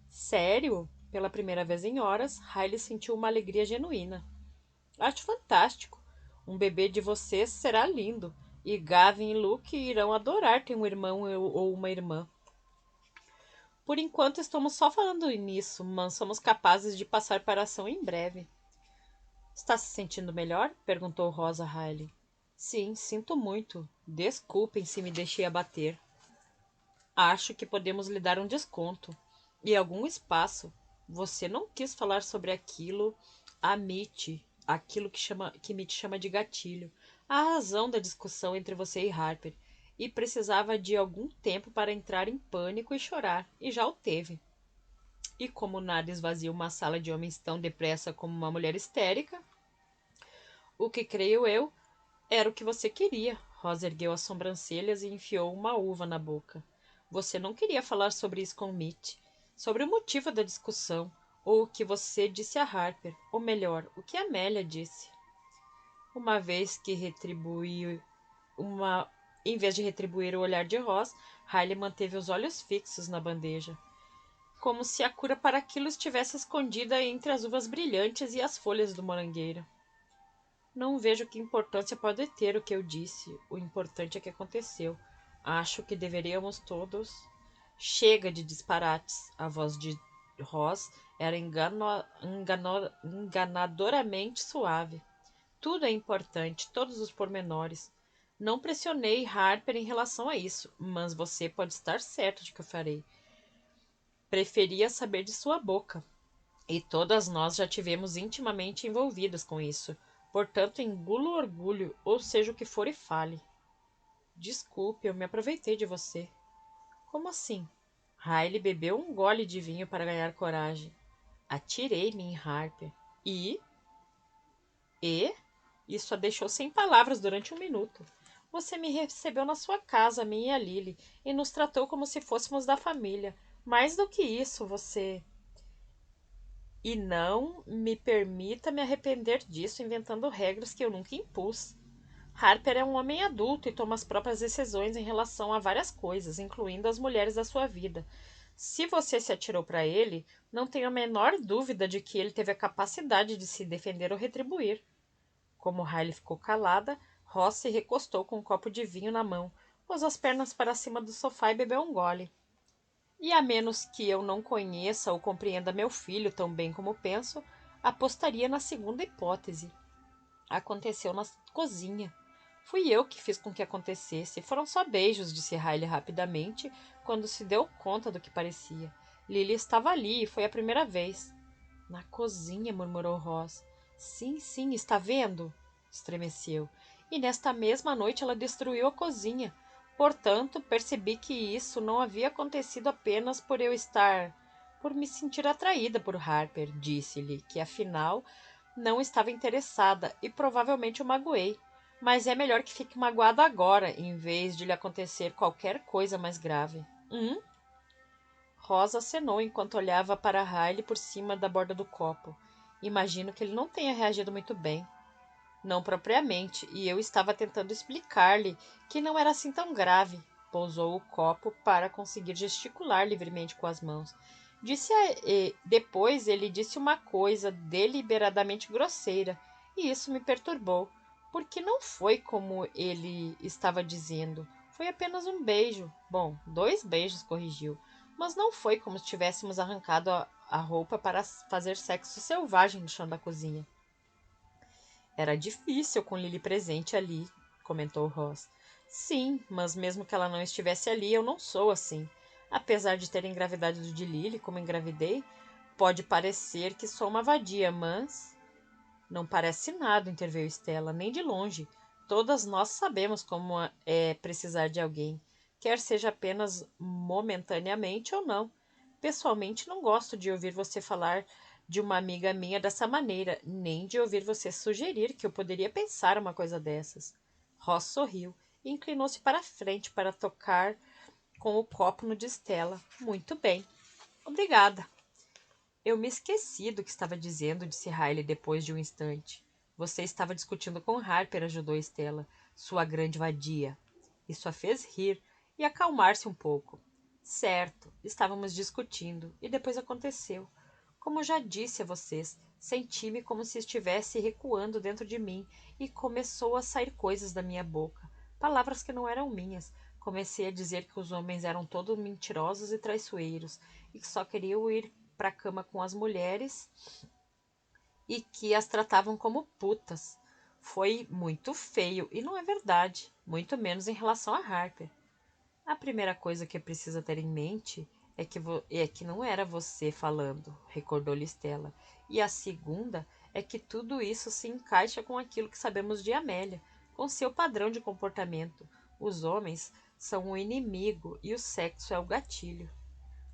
Sério? Pela primeira vez em horas, Riley sentiu uma alegria genuína. Acho fantástico. Um bebê de vocês será lindo. E Gavin e Luke irão adorar ter um irmão ou uma irmã. Por enquanto estamos só falando nisso, mas somos capazes de passar para a ação em breve. Está se sentindo melhor? Perguntou Rosa a Riley. Sim, sinto muito. Desculpem se me deixei abater. Acho que podemos lhe dar um desconto. E algum espaço. Você não quis falar sobre aquilo a Mitch, aquilo que Mitch chama de gatilho, a razão da discussão entre você e Harper, e precisava de algum tempo para entrar em pânico e chorar, e já o teve. E como nada esvazia uma sala de homens tão depressa como uma mulher histérica, o que creio eu era o que você queria. Rosa ergueu as sobrancelhas e enfiou uma uva na boca. Você não queria falar sobre isso com Mitch, sobre o motivo da discussão, ou o que você disse a Harper, ou melhor, o que Amélia disse. Uma vez que retribuiu uma... Em vez de retribuir o olhar de Ross, Riley manteve os olhos fixos na bandeja, como se a cura para aquilo estivesse escondida entre as uvas brilhantes e as folhas do morangueiro. Não vejo que importância pode ter o que eu disse. O importante é que aconteceu. Acho que deveríamos todos... Chega de disparates. A voz de Ross era enganadoramente suave. Tudo é importante, todos os pormenores. Não pressionei Harper em relação a isso, mas você pode estar certo de que eu farei. Preferia saber de sua boca. E todas nós já tivemos intimamente envolvidas com isso. Portanto, engulo o orgulho, ou seja o que for, e fale. Desculpe, eu me aproveitei de você. Como assim? Riley bebeu um gole de vinho para ganhar coragem. Atirei-me em Harper. E? E? Isso a deixou sem palavras durante um minuto. Você me recebeu na sua casa, a mim e a Lily, e nos tratou como se fôssemos da família. Mais do que isso, você... E não me permita me arrepender disso inventando regras que eu nunca impus. Harper é um homem adulto e toma as próprias decisões em relação a várias coisas, incluindo as mulheres da sua vida. Se você se atirou para ele, não tenho a menor dúvida de que ele teve a capacidade de se defender ou retribuir. Como Riley ficou calada, Ross se recostou com um copo de vinho na mão, pôs as pernas para cima do sofá e bebeu um gole. E a menos que eu não conheça ou compreenda meu filho tão bem como penso, apostaria na segunda hipótese. Aconteceu na cozinha. Fui eu que fiz com que acontecesse. Foram só beijos, disse Riley rapidamente, quando se deu conta do que parecia. Lily estava ali e foi a primeira vez. Na cozinha, murmurou Ross. Sim, sim, está vendo? Estremeceu. E nesta mesma noite ela destruiu a cozinha. Portanto, percebi que isso não havia acontecido apenas por eu estar... por me sentir atraída por Harper, disse-lhe, que afinal não estava interessada e provavelmente o magoei. Mas é melhor que fique magoado agora, em vez de lhe acontecer qualquer coisa mais grave. Rosa acenou enquanto olhava para Riley por cima da borda do copo. Imagino que ele não tenha reagido muito bem. Não propriamente, e eu estava tentando explicar-lhe que não era assim tão grave. Pousou o copo para conseguir gesticular livremente com as mãos. Depois ele disse uma coisa deliberadamente grosseira, e isso me perturbou, porque não foi como ele estava dizendo. Foi apenas um beijo. Bom, 2 beijos, corrigiu. Mas não foi como se tivéssemos arrancado a roupa para fazer sexo selvagem no chão da cozinha. Era difícil com Lily presente ali, comentou Ross. Sim, mas mesmo que ela não estivesse ali, eu não sou assim. Apesar de ter engravidado de Lily, como engravidei, pode parecer que sou uma vadia, mas... Não parece nada, interveio Estela, nem de longe. Todas nós sabemos como é precisar de alguém, quer seja apenas momentaneamente ou não. Pessoalmente, não gosto de ouvir você falar de uma amiga minha dessa maneira, nem de ouvir você sugerir que eu poderia pensar uma coisa dessas. Ross sorriu e inclinou-se para a frente para tocar com o copo no de Estela. Muito bem. Obrigada. Eu me esqueci do que estava dizendo, disse Riley depois de um instante. Você estava discutindo com Harper, ajudou Estela, sua grande vadia. Isso a fez rir e acalmar-se um pouco. Certo, estávamos discutindo, e depois aconteceu. Como já disse a vocês, senti-me como se estivesse recuando dentro de mim e começou a sair coisas da minha boca. Palavras que não eram minhas. Comecei a dizer que os homens eram todos mentirosos e traiçoeiros e que só queriam ir para a cama com as mulheres e que as tratavam como putas. Foi muito feio e não é verdade, muito menos em relação a Harper. A primeira coisa que precisa ter em mente é que não era você falando, recordou-lhe Stella. E a segunda é que tudo isso se encaixa com aquilo que sabemos de Amélia, com seu padrão de comportamento. Os homens são o inimigo e o sexo é o gatilho.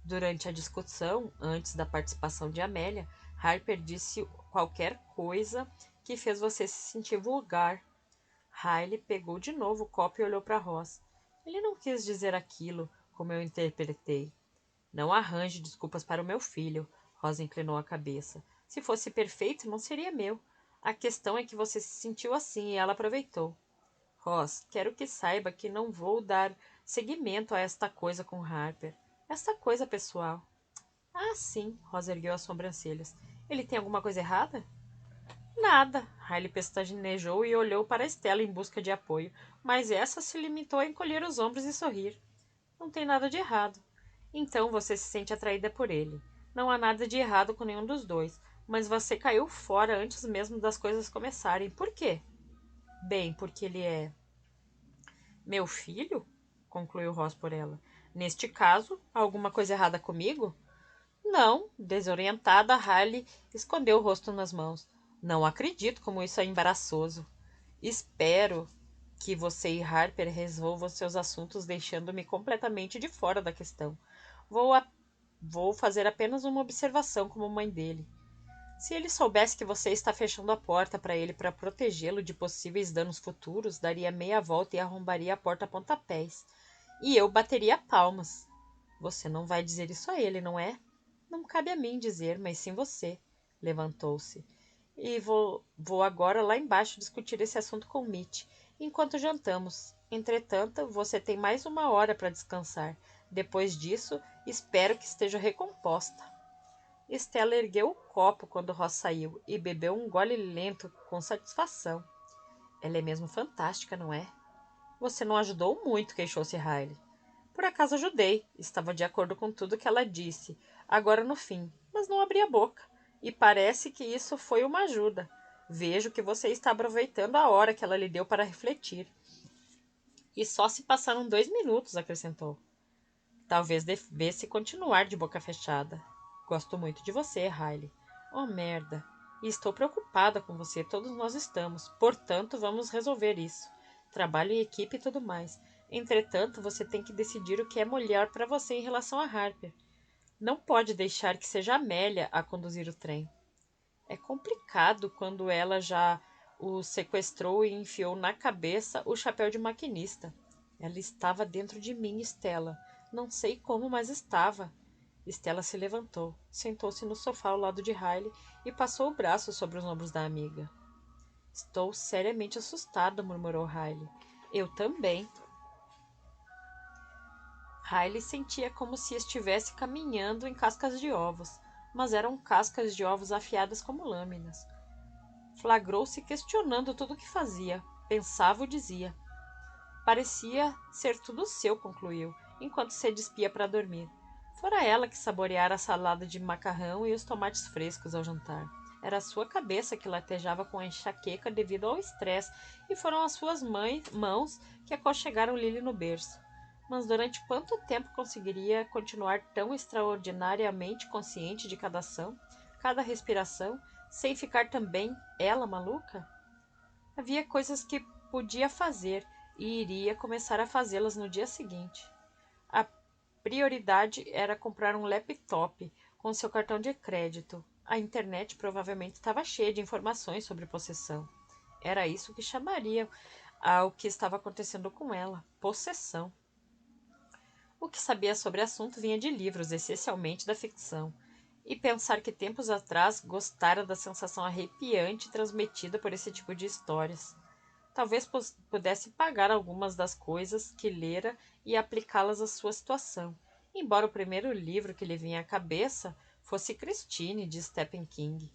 Durante a discussão, antes da participação de Amélia, Harper disse qualquer coisa que fez você se sentir vulgar. Riley pegou de novo o copo e olhou para Ross. Ele não quis dizer aquilo, como eu interpretei. Não arranje desculpas para o meu filho. Rosa inclinou a cabeça. Se fosse perfeito, não seria meu. A questão é que você se sentiu assim e ela aproveitou. Ross, quero que saiba que não vou dar seguimento a esta coisa com Harper. Esta coisa pessoal. Ah, sim, Rosa ergueu as sobrancelhas. Ele tem alguma coisa errada? Nada. Riley pestanejou e olhou para Estela em busca de apoio, mas essa se limitou a encolher os ombros e sorrir. Não tem nada de errado. Então você se sente atraída por ele. Não há nada de errado com nenhum dos dois, mas você caiu fora antes mesmo das coisas começarem. Por quê? Bem, porque ele é meu filho? Concluiu Ross por ela. Neste caso, há alguma coisa errada comigo? Não, desorientada, Riley escondeu o rosto nas mãos. Não acredito como isso é embaraçoso. Espero que você e Harper resolvam seus assuntos deixando-me completamente de fora da questão. Vou, a... Vou fazer apenas uma observação como mãe dele. Se ele soubesse que você está fechando a porta para ele para protegê-lo de possíveis danos futuros, daria meia volta e arrombaria a porta a pontapés. E eu bateria palmas. Você não vai dizer isso a ele, não é? Não cabe a mim dizer, mas sim você. Levantou-se. E vou agora lá embaixo discutir esse assunto com Mitch, enquanto jantamos. Entretanto, você tem mais uma hora para descansar. Depois disso, espero que esteja recomposta. Estela ergueu o copo quando Ross saiu e bebeu um gole lento com satisfação. Ela é mesmo fantástica, não é? Você não ajudou muito, queixou-se Riley. Por acaso ajudei. Estava de acordo com tudo que ela disse, agora no fim, mas não abri a boca. E parece que isso foi uma ajuda. Vejo que você está aproveitando a hora que ela lhe deu para refletir. E só se passaram 2 minutos, acrescentou. Talvez devesse continuar de boca fechada. Gosto muito de você, Riley. Oh, merda. E estou preocupada com você, todos nós estamos. Portanto, vamos resolver isso. Trabalho em equipe e tudo mais. Entretanto, você tem que decidir o que é melhor para você em relação a Harper. Não pode deixar que seja Amélia a conduzir o trem. É complicado quando ela já o sequestrou e enfiou na cabeça o chapéu de maquinista. Ela estava dentro de mim, Stella. Não sei como, mas estava. Stella se levantou, sentou-se no sofá ao lado de Riley e passou o braço sobre os ombros da amiga. Estou seriamente assustada, murmurou Riley. Eu também. Riley sentia como se estivesse caminhando em cascas de ovos, mas eram cascas de ovos afiadas como lâminas. Flagrou-se questionando tudo o que fazia, pensava ou dizia. Parecia ser tudo seu, concluiu, enquanto se despia para dormir. Fora ela que saboreara a salada de macarrão e os tomates frescos ao jantar. Era a sua cabeça que latejava com a enxaqueca devido ao estresse, e foram as suas mãos que aconchegaram Lily no berço. Mas durante quanto tempo conseguiria continuar tão extraordinariamente consciente de cada ação, cada respiração, sem ficar também ela maluca? Havia coisas que podia fazer e iria começar a fazê-las no dia seguinte. A prioridade era comprar um laptop com seu cartão de crédito. A internet provavelmente estava cheia de informações sobre possessão. Era isso que chamaria ao que estava acontecendo com ela: possessão. O que sabia sobre o assunto vinha de livros, essencialmente da ficção. E pensar que tempos atrás gostara da sensação arrepiante transmitida por esse tipo de histórias. Talvez pudesse pagar algumas das coisas que lera e aplicá-las à sua situação, embora o primeiro livro que lhe vinha à cabeça fosse Christine, de Stephen King.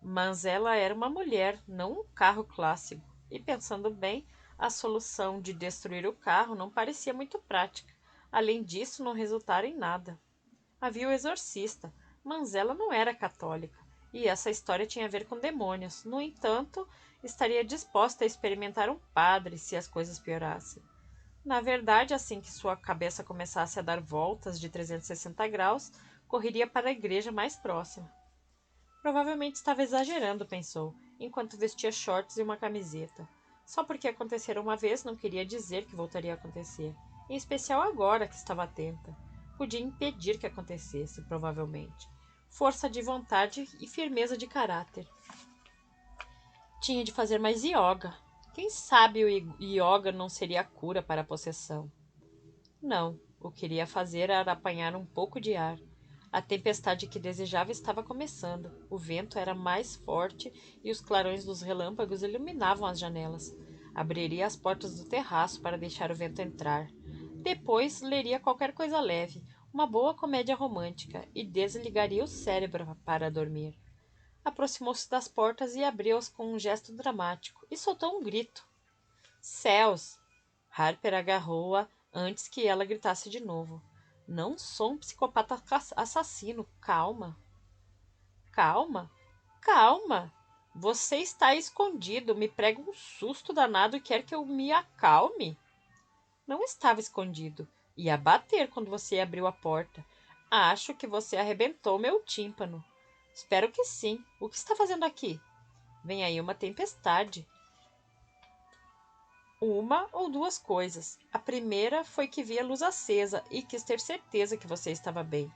Mas ela era uma mulher, não um carro clássico, e pensando bem, a solução de destruir o carro não parecia muito prática. Além disso, não resultara em nada. Havia o exorcista, mas ela não era católica, e essa história tinha a ver com demônios. No entanto, estaria disposta a experimentar um padre se as coisas piorassem. Na verdade, assim que sua cabeça começasse a dar voltas de 360 graus, correria para a igreja mais próxima. Provavelmente estava exagerando, pensou, enquanto vestia shorts e uma camiseta. Só porque acontecera uma vez não queria dizer que voltaria a acontecer. Em especial agora que estava atenta. Podia impedir que acontecesse, provavelmente. Força de vontade e firmeza de caráter. Tinha de fazer mais yoga. Quem sabe o yoga não seria a cura para a possessão? Não, o que queria fazer era apanhar um pouco de ar. A tempestade que desejava estava começando. O vento era mais forte e os clarões dos relâmpagos iluminavam as janelas. Abriria as portas do terraço para deixar o vento entrar. Depois leria qualquer coisa leve, uma boa comédia romântica, e desligaria o cérebro para dormir. Aproximou-se das portas e abriu-as com um gesto dramático e soltou um grito. Céus! Harper agarrou-a antes que ela gritasse de novo. Não sou um psicopata assassino. Calma. Calma? Calma! Você está escondido, me prega um susto danado e quer que eu me acalme? Não estava escondido. Ia bater quando você abriu a porta. Acho que você arrebentou meu tímpano. Espero que sim. O que está fazendo aqui? Vem aí uma tempestade. Uma ou duas coisas. A primeira foi que vi a luz acesa e quis ter certeza que você estava bem.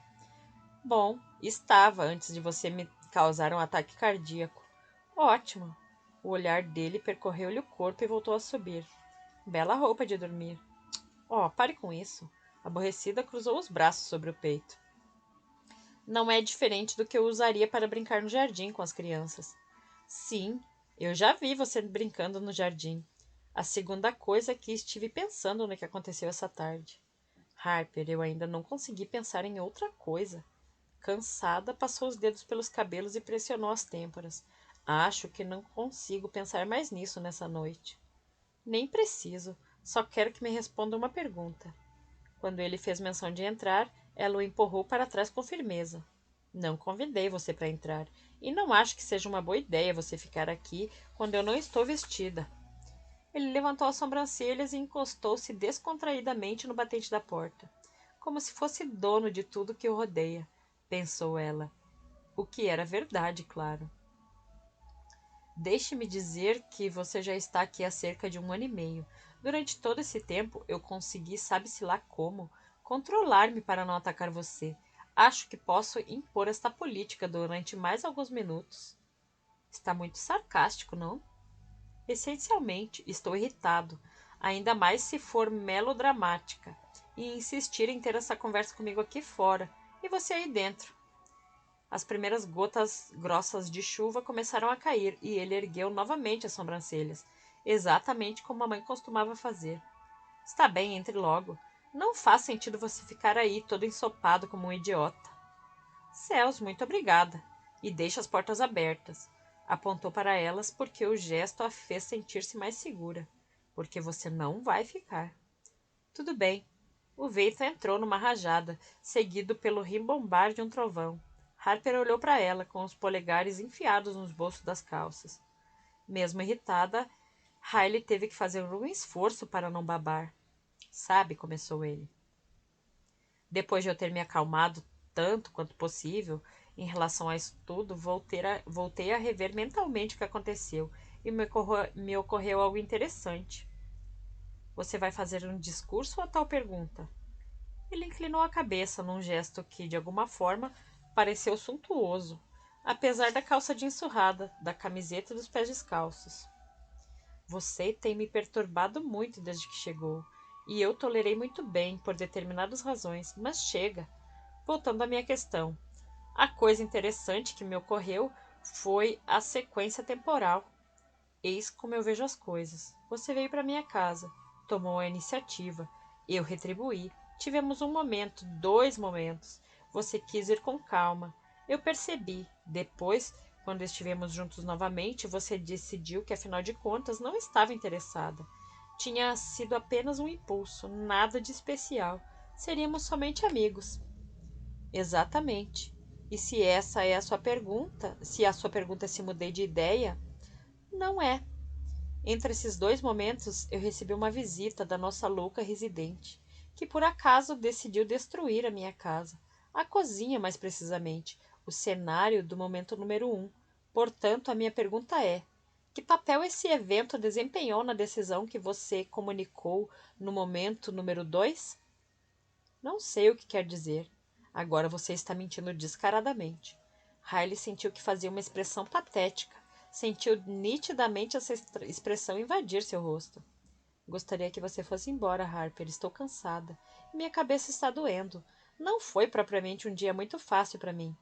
Bom, estava antes de você me causar um ataque cardíaco. Ótimo. O olhar dele percorreu-lhe o corpo e voltou a subir. Bela roupa de dormir. Oh, pare com isso. Aborrecida, cruzou os braços sobre o peito. Não é diferente do que eu usaria para brincar no jardim com as crianças. Sim, eu já vi você brincando no jardim. A segunda coisa é que estive pensando no que aconteceu essa tarde. Harper, eu ainda não consegui pensar em outra coisa. Cansada, passou os dedos pelos cabelos e pressionou as têmporas. Acho que não consigo pensar mais nisso nessa noite. Nem preciso. Só quero que me responda uma pergunta. Quando ele fez menção de entrar, ela o empurrou para trás com firmeza. Não convidei você para entrar, e não acho que seja uma boa ideia você ficar aqui quando eu não estou vestida. Ele levantou as sobrancelhas e encostou-se descontraidamente no batente da porta, como se fosse dono de tudo que o rodeia, pensou ela. O que era verdade, claro. Deixe-me dizer que você já está aqui há cerca de 1 ano e meio. Durante todo esse tempo, eu consegui, sabe-se lá como, controlar-me para não atacar você. Acho que posso impor esta política durante mais alguns minutos. Está muito sarcástico, não? Essencialmente, estou irritado, ainda mais se for melodramática, e insistir em ter essa conversa comigo aqui fora, e você aí dentro. As primeiras gotas grossas de chuva começaram a cair e ele ergueu novamente as sobrancelhas, exatamente como a mãe costumava fazer. Está bem, entre logo. Não faz sentido você ficar aí todo ensopado como um idiota. Céus, muito obrigada. E deixe as portas abertas. Apontou para elas porque o gesto a fez sentir-se mais segura. Porque você não vai ficar. Tudo bem. O vento entrou numa rajada, seguido pelo rimbombar de um trovão. Harper olhou para ela, com os polegares enfiados nos bolsos das calças. Mesmo irritada, Riley teve que fazer um esforço para não babar. Sabe, começou ele. Depois de eu ter me acalmado tanto quanto possível, Em relação a isso tudo, voltei a rever mentalmente o que aconteceu e me ocorreu algo interessante. Você vai fazer um discurso ou a tal pergunta? Ele inclinou a cabeça num gesto que, de alguma forma, pareceu suntuoso, apesar da calça jeans surrada, da camiseta e dos pés descalços. Você tem me perturbado muito desde que chegou, e eu tolerei muito bem por determinadas razões, mas chega. Voltando à minha questão, a coisa interessante que me ocorreu foi a sequência temporal. Eis como eu vejo as coisas. Você veio para minha casa, tomou a iniciativa. Eu retribuí. Tivemos um momento, dois momentos. Você quis ir com calma. Eu percebi. Depois, quando estivemos juntos novamente, você decidiu que, afinal de contas, não estava interessada. Tinha sido apenas um impulso, nada de especial. Seríamos somente amigos. Exatamente. E se essa é a sua pergunta, se a sua pergunta é se mudei de ideia, não é. Entre esses dois momentos, eu recebi uma visita da nossa louca residente, que por acaso decidiu destruir a minha casa, a cozinha mais precisamente, o cenário do momento número um. Portanto, a minha pergunta é: que papel esse evento desempenhou na decisão que você comunicou no momento número dois? Não sei o que quer dizer. Agora você está mentindo descaradamente. Riley sentiu que fazia uma expressão patética. Sentiu nitidamente essa expressão invadir seu rosto. Gostaria que você fosse embora, Harper. Estou cansada. Minha cabeça está doendo. Não foi propriamente um dia muito fácil para mim.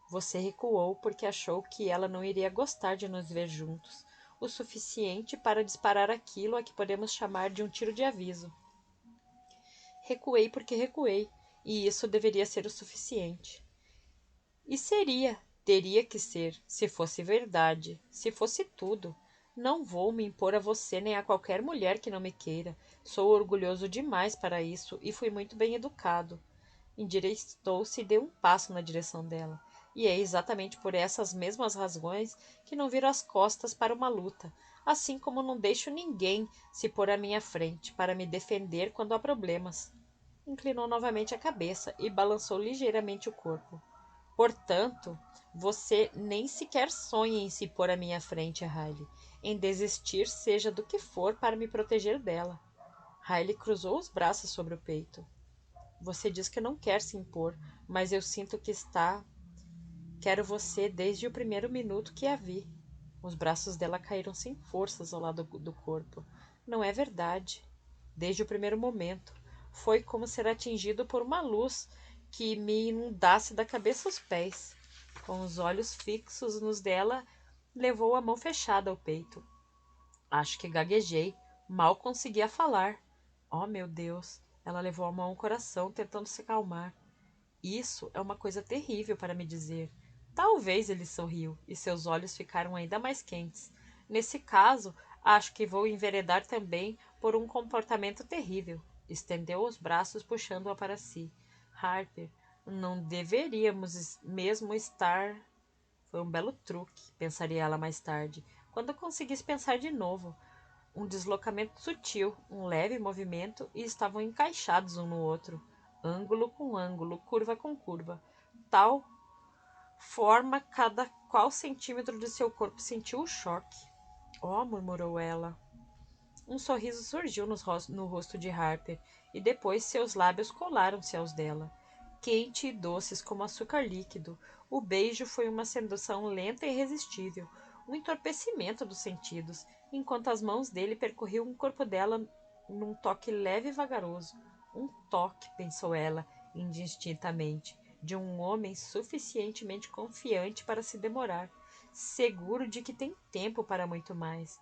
Você recuou porque achou que ela não iria gostar de nos ver juntos, o suficiente para disparar aquilo a que podemos chamar de um tiro de aviso. Recuei porque recuei, e isso deveria ser o suficiente. E seria, teria que ser, se fosse verdade, se fosse tudo. Não vou me impor a você nem a qualquer mulher que não me queira. Sou orgulhoso demais para isso e fui muito bem educado. Endireitou-se e deu um passo na direção dela. E é exatamente por essas mesmas razões que não viro as costas para uma luta, assim como não deixo ninguém se pôr à minha frente para me defender quando há problemas. Inclinou novamente a cabeça e balançou ligeiramente o corpo. Portanto, você nem sequer sonha em se pôr à minha frente, Riley, em desistir seja do que for para me proteger dela. Riley cruzou os braços sobre o peito. Você diz que não quer se impor, mas eu sinto que está. Quero você desde o primeiro minuto que a vi. Os braços dela caíram sem forças ao lado do corpo. Não é verdade. Desde o primeiro momento. Foi como ser atingido por uma luz que me inundasse da cabeça aos pés. Com os olhos fixos nos dela, levou a mão fechada ao peito. Acho que gaguejei. Mal conseguia falar. Oh, meu Deus! Ela levou a mão ao coração, tentando se acalmar. Isso é uma coisa terrível para me dizer. Talvez ele sorriu, e seus olhos ficaram ainda mais quentes. Nesse caso, acho que vou enveredar também por um comportamento terrível. Estendeu os braços, puxando-a para si. Harper, não deveríamos mesmo estar. Foi um belo truque, pensaria ela mais tarde, quando conseguisse pensar de novo. Um deslocamento sutil, um leve movimento, e estavam encaixados um no outro, ângulo com ângulo, curva com curva. Tal forma, cada qual centímetro de seu corpo sentiu o choque. Oh, murmurou ela. Um sorriso surgiu no rosto de Harper, e depois seus lábios colaram-se aos dela. Quente e doces como açúcar líquido, o beijo foi uma sedução lenta e irresistível, um entorpecimento dos sentidos, enquanto as mãos dele percorriam o corpo dela num toque leve e vagaroso. Um toque, pensou ela, indistintamente, de um homem suficientemente confiante para se demorar, seguro de que tem tempo para muito mais.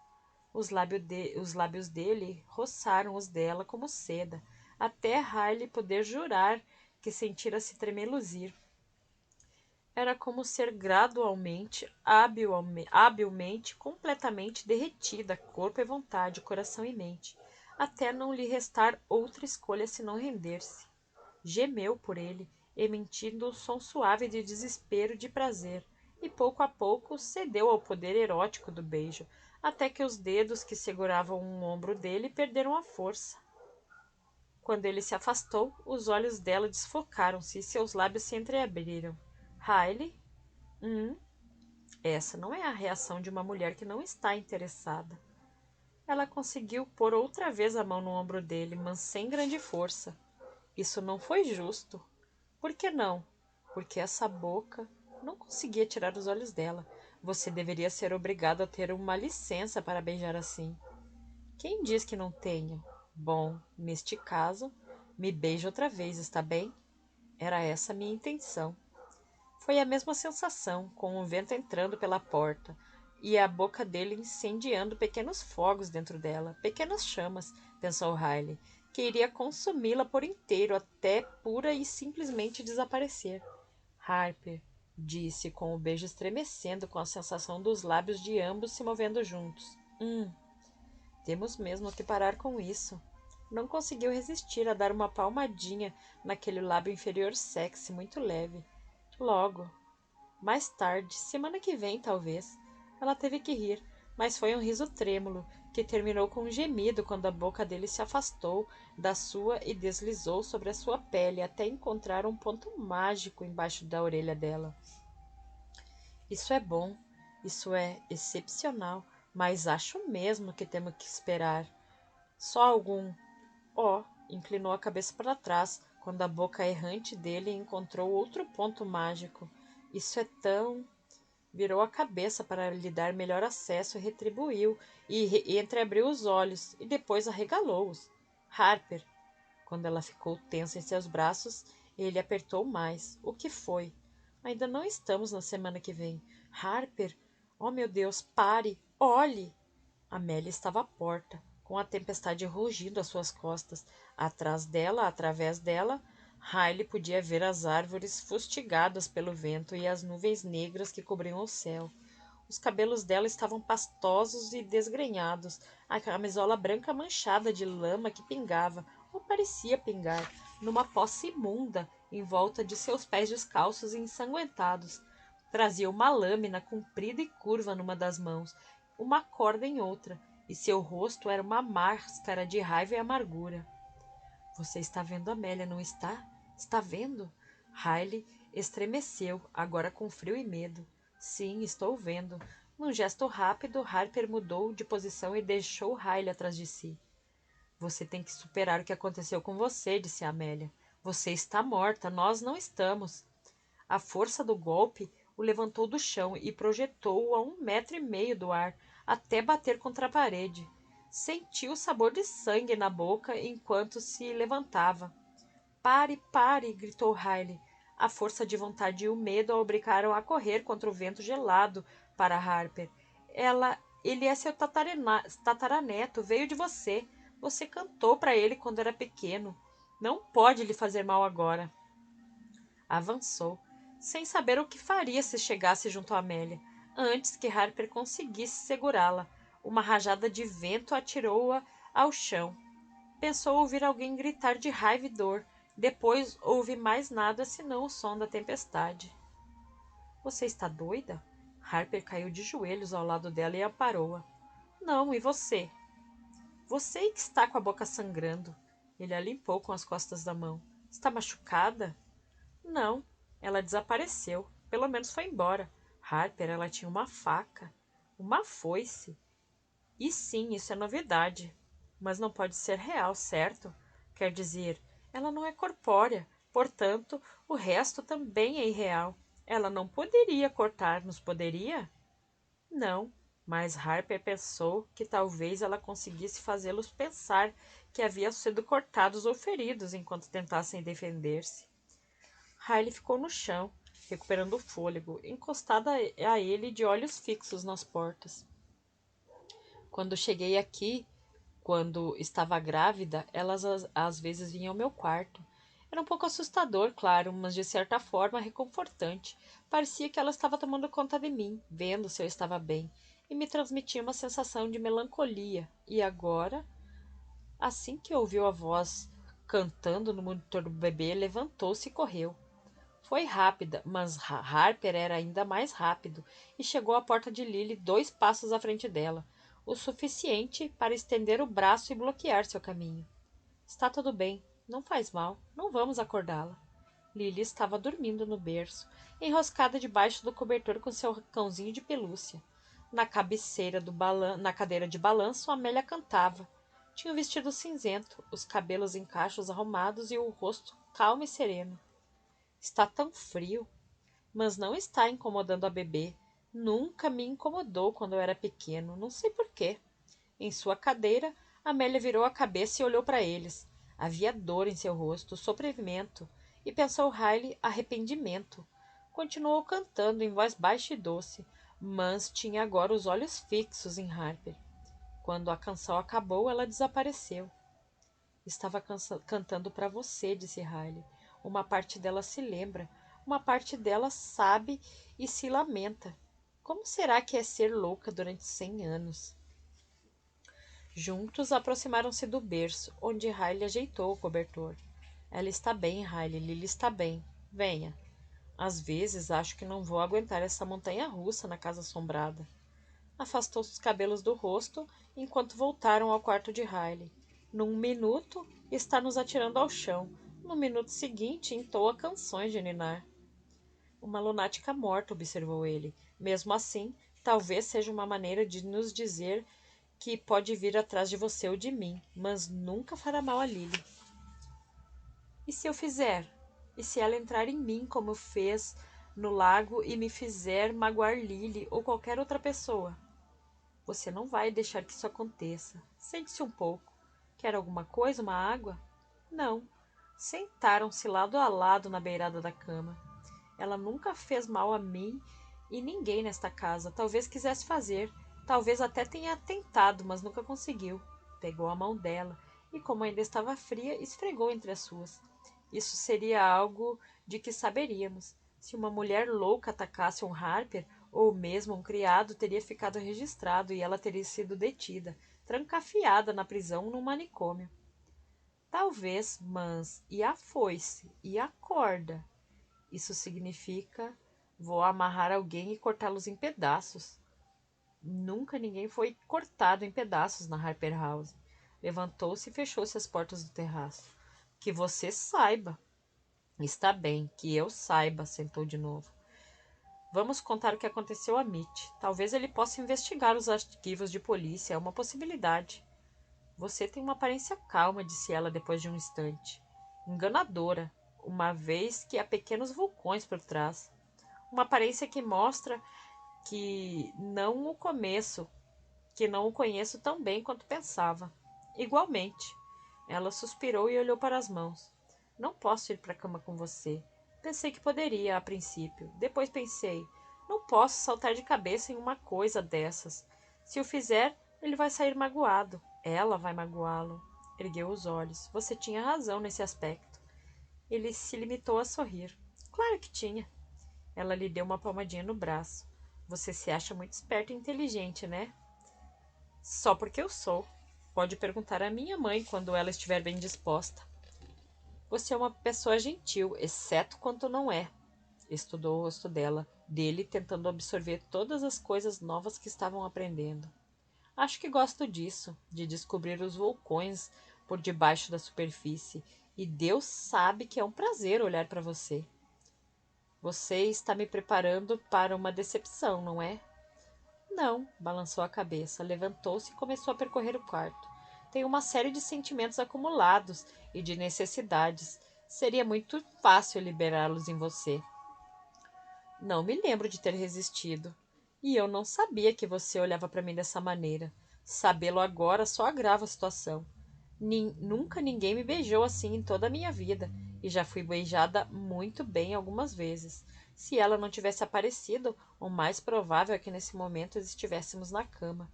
Os lábios dele roçaram os dela como seda, até Riley poder jurar que sentira-se tremeluzir. Era como ser gradualmente, habilmente, completamente derretida, corpo e vontade, coração e mente, até não lhe restar outra escolha senão render-se. Gemeu por ele, emitindo um som suave de desespero e de prazer, e pouco a pouco cedeu ao poder erótico do beijo, até que os dedos que seguravam um ombro dele perderam a força. Quando ele se afastou, os olhos dela desfocaram-se e seus lábios se entreabriram. Riley? Essa não é a reação de uma mulher que não está interessada. Ela conseguiu pôr outra vez a mão no ombro dele, mas sem grande força. Isso não foi justo. Por que não? Porque essa boca não conseguia tirar os olhos dela. Você deveria ser obrigado a ter uma licença para beijar assim. Quem diz que não tenho? Bom, neste caso, me beije outra vez, está bem? Era essa a minha intenção. Foi a mesma sensação, com o vento entrando pela porta e a boca dele incendiando pequenos fogos dentro dela, pequenas chamas, pensou Riley, que iria consumi-la por inteiro até pura e simplesmente desaparecer. Harper, disse, com o beijo estremecendo com a sensação dos lábios de ambos se movendo juntos. Temos mesmo que parar com isso. Não conseguiu resistir a dar uma palmadinha naquele lábio inferior sexy, muito leve. Logo. Mais tarde, semana que vem, talvez. Ela teve que rir, mas foi um riso trêmulo, que terminou com um gemido quando a boca dele se afastou da sua e deslizou sobre a sua pele até encontrar um ponto mágico embaixo da orelha dela. Isso é bom, isso é excepcional, mas acho mesmo que temos que esperar. Só algum. Inclinou a cabeça para trás quando a boca errante dele encontrou outro ponto mágico. Isso é tão. Virou a cabeça para lhe dar melhor acesso e retribuiu, e entreabriu os olhos, e depois arregalou-os. Harper. Quando ela ficou tensa em seus braços, ele apertou mais. O que foi? Ainda não estamos na semana que vem. Harper! Oh, meu Deus, pare! Olhe! Amélia estava à porta, com a tempestade rugindo às suas costas. Atrás dela, através dela, Riley podia ver as árvores fustigadas pelo vento e as nuvens negras que cobriam o céu. Os cabelos dela estavam pastosos e desgrenhados, a camisola branca manchada de lama que pingava, ou parecia pingar, numa poça imunda em volta de seus pés descalços e ensanguentados. Trazia uma lâmina comprida e curva numa das mãos, uma corda em outra, e seu rosto era uma máscara de raiva e amargura. Você está vendo Amélia, não está? Está vendo? Riley estremeceu, agora com frio e medo. Sim, estou vendo. Num gesto rápido, Harper mudou de posição e deixou Riley atrás de si. Você tem que superar o que aconteceu com você, disse Amélia. Você está morta, nós não estamos. A força do golpe o levantou do chão e projetou-o a 1,5 metros do ar, até bater contra a parede. Sentiu o sabor de sangue na boca enquanto se levantava. Pare, pare! Gritou Riley. A força de vontade e o medo a obrigaram a correr contra o vento gelado para Harper. Ele é seu tataraneto, veio de você. Você cantou para ele quando era pequeno. Não pode lhe fazer mal agora. Avançou, sem saber o que faria se chegasse junto a Amélia. Antes que Harper conseguisse segurá-la, uma rajada de vento atirou-a ao chão. Pensou ouvir alguém gritar de raiva e dor. Depois ouve mais nada senão o som da tempestade. Você está doida? Harper caiu de joelhos ao lado dela e amparou-a. Não, e você? Você que está com a boca sangrando. Ele a limpou com as costas da mão. Está machucada? Não, ela desapareceu. Pelo menos foi embora. Harper, ela tinha uma faca. Uma foice. E sim, isso é novidade. Mas não pode ser real, certo? Quer dizer, ela não é corpórea. Portanto, o resto também é irreal. Ela não poderia cortar-nos, poderia? Não, mas Harper pensou que talvez ela conseguisse fazê-los pensar que haviam sido cortados ou feridos enquanto tentassem defender-se. Riley ficou no chão, recuperando o fôlego, encostada a ele de olhos fixos nas portas. Quando cheguei aqui, quando estava grávida, elas às vezes vinham ao meu quarto. Era um pouco assustador, claro, mas de certa forma reconfortante. Parecia que ela estava tomando conta de mim, vendo se eu estava bem, e me transmitia uma sensação de melancolia. E agora, assim que ouviu a voz cantando no monitor do bebê, levantou-se e correu. Foi rápida, mas Harper era ainda mais rápido e chegou à porta de Lily 2 passos à frente dela, o suficiente para estender o braço e bloquear seu caminho. Está tudo bem, não faz mal, não vamos acordá-la. Lily estava dormindo no berço, enroscada debaixo do cobertor com seu cãozinho de pelúcia. Na cadeira de balanço, Amélia cantava. Tinha o vestido cinzento, os cabelos em cachos arrumados e o rosto calmo e sereno. Está tão frio, mas não está incomodando a bebê. Nunca me incomodou quando eu era pequeno, não sei por quê. Em sua cadeira, Amélia virou a cabeça e olhou para eles. Havia dor em seu rosto, sofrimento, e pensou Riley arrependimento. Continuou cantando em voz baixa e doce, mas tinha agora os olhos fixos em Harper. Quando a canção acabou, ela desapareceu. Estava cantando para você, disse Riley. Uma parte dela se lembra, uma parte dela sabe e se lamenta. Como será que é ser louca durante 100 anos? Juntos aproximaram-se do berço, onde Riley ajeitou o cobertor. Ela está bem, Riley. Lily está bem. Venha. Às vezes acho que não vou aguentar essa montanha-russa na casa assombrada. Afastou os cabelos do rosto enquanto voltaram ao quarto de Riley. Num minuto, está nos atirando ao chão. No minuto seguinte, entoa canções de ninar. Uma lunática morta, observou ele. Mesmo assim, talvez seja uma maneira de nos dizer que pode vir atrás de você ou de mim, mas nunca fará mal a Lily. E se eu fizer? E se ela entrar em mim como fez no lago e me fizer magoar Lily ou qualquer outra pessoa? Você não vai deixar que isso aconteça. Sente-se um pouco. Quer alguma coisa, uma água? Não. Sentaram-se lado a lado na beirada da cama. Ela nunca fez mal a mim e ninguém nesta casa. Talvez quisesse fazer. Talvez até tenha tentado, mas nunca conseguiu. Pegou a mão dela e, como ainda estava fria, esfregou entre as suas. Isso seria algo de que saberíamos. Se uma mulher louca atacasse um Harper, ou mesmo um criado, teria ficado registrado e ela teria sido detida, trancafiada na prisão num manicômio. Talvez, mas e a foice? E a corda? Isso significa: vou amarrar alguém e cortá-los em pedaços. Nunca ninguém foi cortado em pedaços na Harper House. Levantou-se e fechou-se as portas do terraço. Que você saiba. Está bem, que eu saiba, sentou de novo. Vamos contar o que aconteceu a Mitch. Talvez ele possa investigar os arquivos de polícia. É uma possibilidade. Você tem uma aparência calma, disse ela depois de um instante. Enganadora, uma vez que há pequenos vulcões por trás. Uma aparência que mostra que não o conheço tão bem quanto pensava. Igualmente. Ela suspirou e olhou para as mãos. Não posso ir para a cama com você. Pensei que poderia, a princípio. Depois pensei, não posso saltar de cabeça em uma coisa dessas. Se o fizer, ele vai sair magoado. Ela vai magoá-lo. Ergueu os olhos. Você tinha razão nesse aspecto. Ele se limitou a sorrir. Claro que tinha. Ela lhe deu uma palmadinha no braço. Você se acha muito esperto e inteligente, né? Só porque eu sou. Pode perguntar à minha mãe quando ela estiver bem disposta. Você é uma pessoa gentil, exceto quando não é. Estudou o rosto dele, tentando absorver todas as coisas novas que estavam aprendendo. Acho que gosto disso, de descobrir os vulcões por debaixo da superfície, e Deus sabe que é um prazer olhar para você. Você está me preparando para uma decepção, não é? Não, balançou a cabeça, levantou-se e começou a percorrer o quarto. Tenho uma série de sentimentos acumulados e de necessidades. Seria muito fácil liberá-los em você. Não me lembro de ter resistido. E eu não sabia que você olhava para mim dessa maneira. Sabê-lo agora só agrava a situação. Nunca ninguém me beijou assim em toda a minha vida, e já fui beijada muito bem algumas vezes. Se ela não tivesse aparecido, o mais provável é que nesse momento estivéssemos na cama.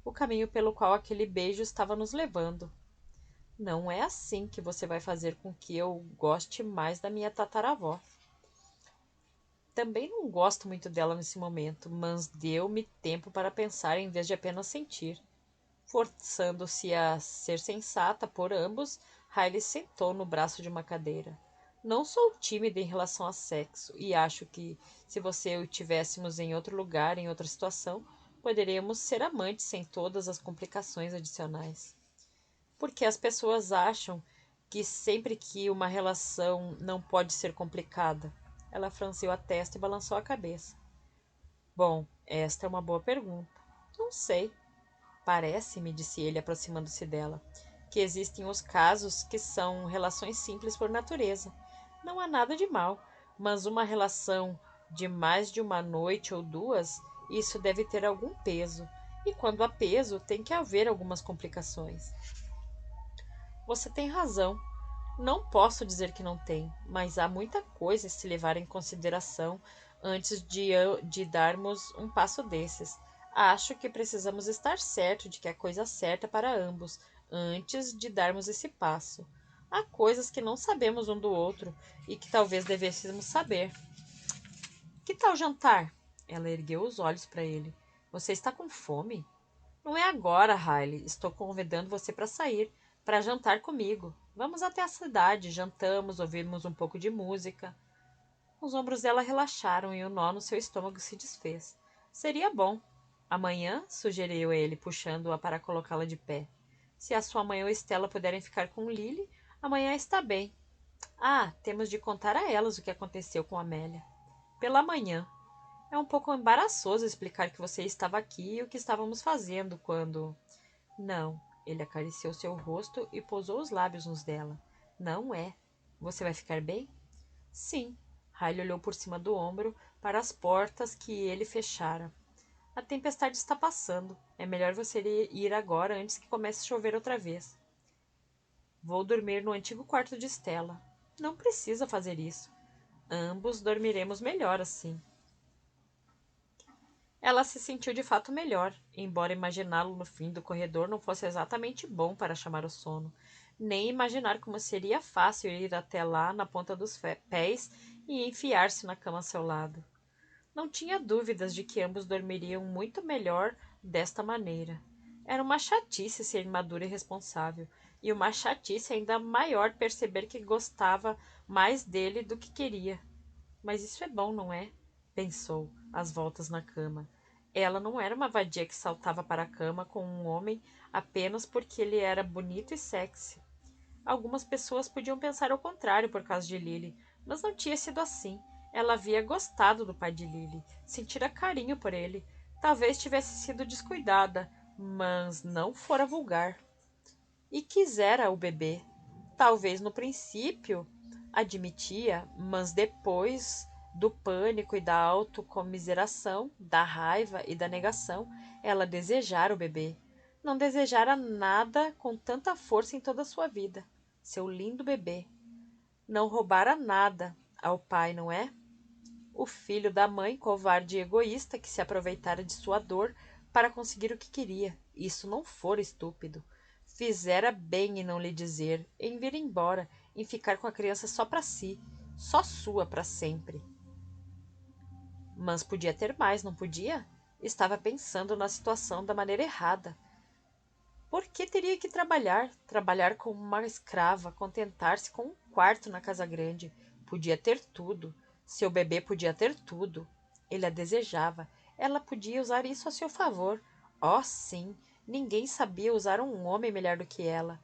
O caminho pelo qual aquele beijo estava nos levando. Não é assim que você vai fazer com que eu goste mais da minha tataravó. Também não gosto muito dela nesse momento, mas deu-me tempo para pensar em vez de apenas sentir. Forçando-se a ser sensata por ambos, Riley sentou no braço de uma cadeira. Não sou tímida em relação a sexo, e acho que, se você e eu estivéssemos em outro lugar, em outra situação, poderíamos ser amantes sem todas as complicações adicionais. Porque as pessoas acham que sempre que uma relação não pode ser complicada? Ela franziu a testa e balançou a cabeça. Bom, esta é uma boa pergunta. Não sei. Parece-me, disse ele, aproximando-se dela, que existem os casos que são relações simples por natureza. Não há nada de mal, mas uma relação de mais de uma noite ou duas, isso deve ter algum peso. E quando há peso, tem que haver algumas complicações. Você tem razão. Não posso dizer que não tem, mas há muita coisa a se levar em consideração antes de darmos um passo desses. Acho que precisamos estar certo de que é a coisa certa para ambos antes de darmos esse passo. Há coisas que não sabemos um do outro e que talvez devêssemos saber. Que tal jantar? Ela ergueu os olhos para ele. Você está com fome? Não é agora, Riley. Estou convidando você para sair, para jantar comigo. Vamos até a cidade, jantamos, ouvimos um pouco de música. Os ombros dela relaxaram e o nó no seu estômago se desfez. Seria bom. Amanhã, sugeriu ele, puxando-a para colocá-la de pé. Se a sua mãe ou Estela puderem ficar com Lily, amanhã está bem. Ah, temos de contar a elas o que aconteceu com Amélia. Pela manhã. É um pouco embaraçoso explicar que você estava aqui e o que estávamos fazendo quando... Não. Ele acariciou seu rosto e pousou os lábios nos dela. Não é. Você vai ficar bem? Sim. Riley olhou por cima do ombro para as portas que ele fechara. A tempestade está passando. É melhor você ir agora antes que comece a chover outra vez. Vou dormir no antigo quarto de Stella. Não precisa fazer isso. Ambos dormiremos melhor assim. Ela se sentiu de fato melhor, embora imaginá-lo no fim do corredor não fosse exatamente bom para chamar o sono, nem imaginar como seria fácil ir até lá na ponta dos pés e enfiar-se na cama ao seu lado. Não tinha dúvidas de que ambos dormiriam muito melhor desta maneira. Era uma chatice ser imadura e irresponsável, e uma chatice ainda maior perceber que gostava mais dele do que queria. Mas isso é bom, não é? Pensou, às voltas na cama. Ela não era uma vadia que saltava para a cama com um homem apenas porque ele era bonito e sexy. Algumas pessoas podiam pensar o contrário por causa de Lily, mas não tinha sido assim. Ela havia gostado do pai de Lily, sentira carinho por ele. Talvez tivesse sido descuidada, mas não fora vulgar. E quisera o bebê. Talvez no princípio, admitia, mas depois do pânico e da autocomiseração, da raiva e da negação, ela desejara o bebê. Não desejara nada com tanta força em toda a sua vida. Seu lindo bebê. Não roubara nada ao pai, não é? O filho da mãe, covarde e egoísta, que se aproveitara de sua dor para conseguir o que queria. Isso não fora estúpido. Fizera bem em não lhe dizer, em vir embora, em ficar com a criança só para si, só sua para sempre. Mas podia ter mais, não podia? Estava pensando na situação da maneira errada. Por que teria que trabalhar? Trabalhar como uma escrava, contentar-se com um quarto na casa grande. Podia ter tudo. Seu bebê podia ter tudo. Ele a desejava. Ela podia usar isso a seu favor. Oh, sim, ninguém sabia usar um homem melhor do que ela.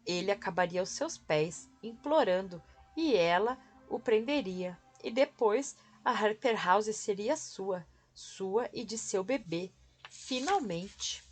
Ele acabaria aos seus pés, implorando, e ela o prenderia. E depois a Harper House seria sua, sua e de seu bebê. Finalmente.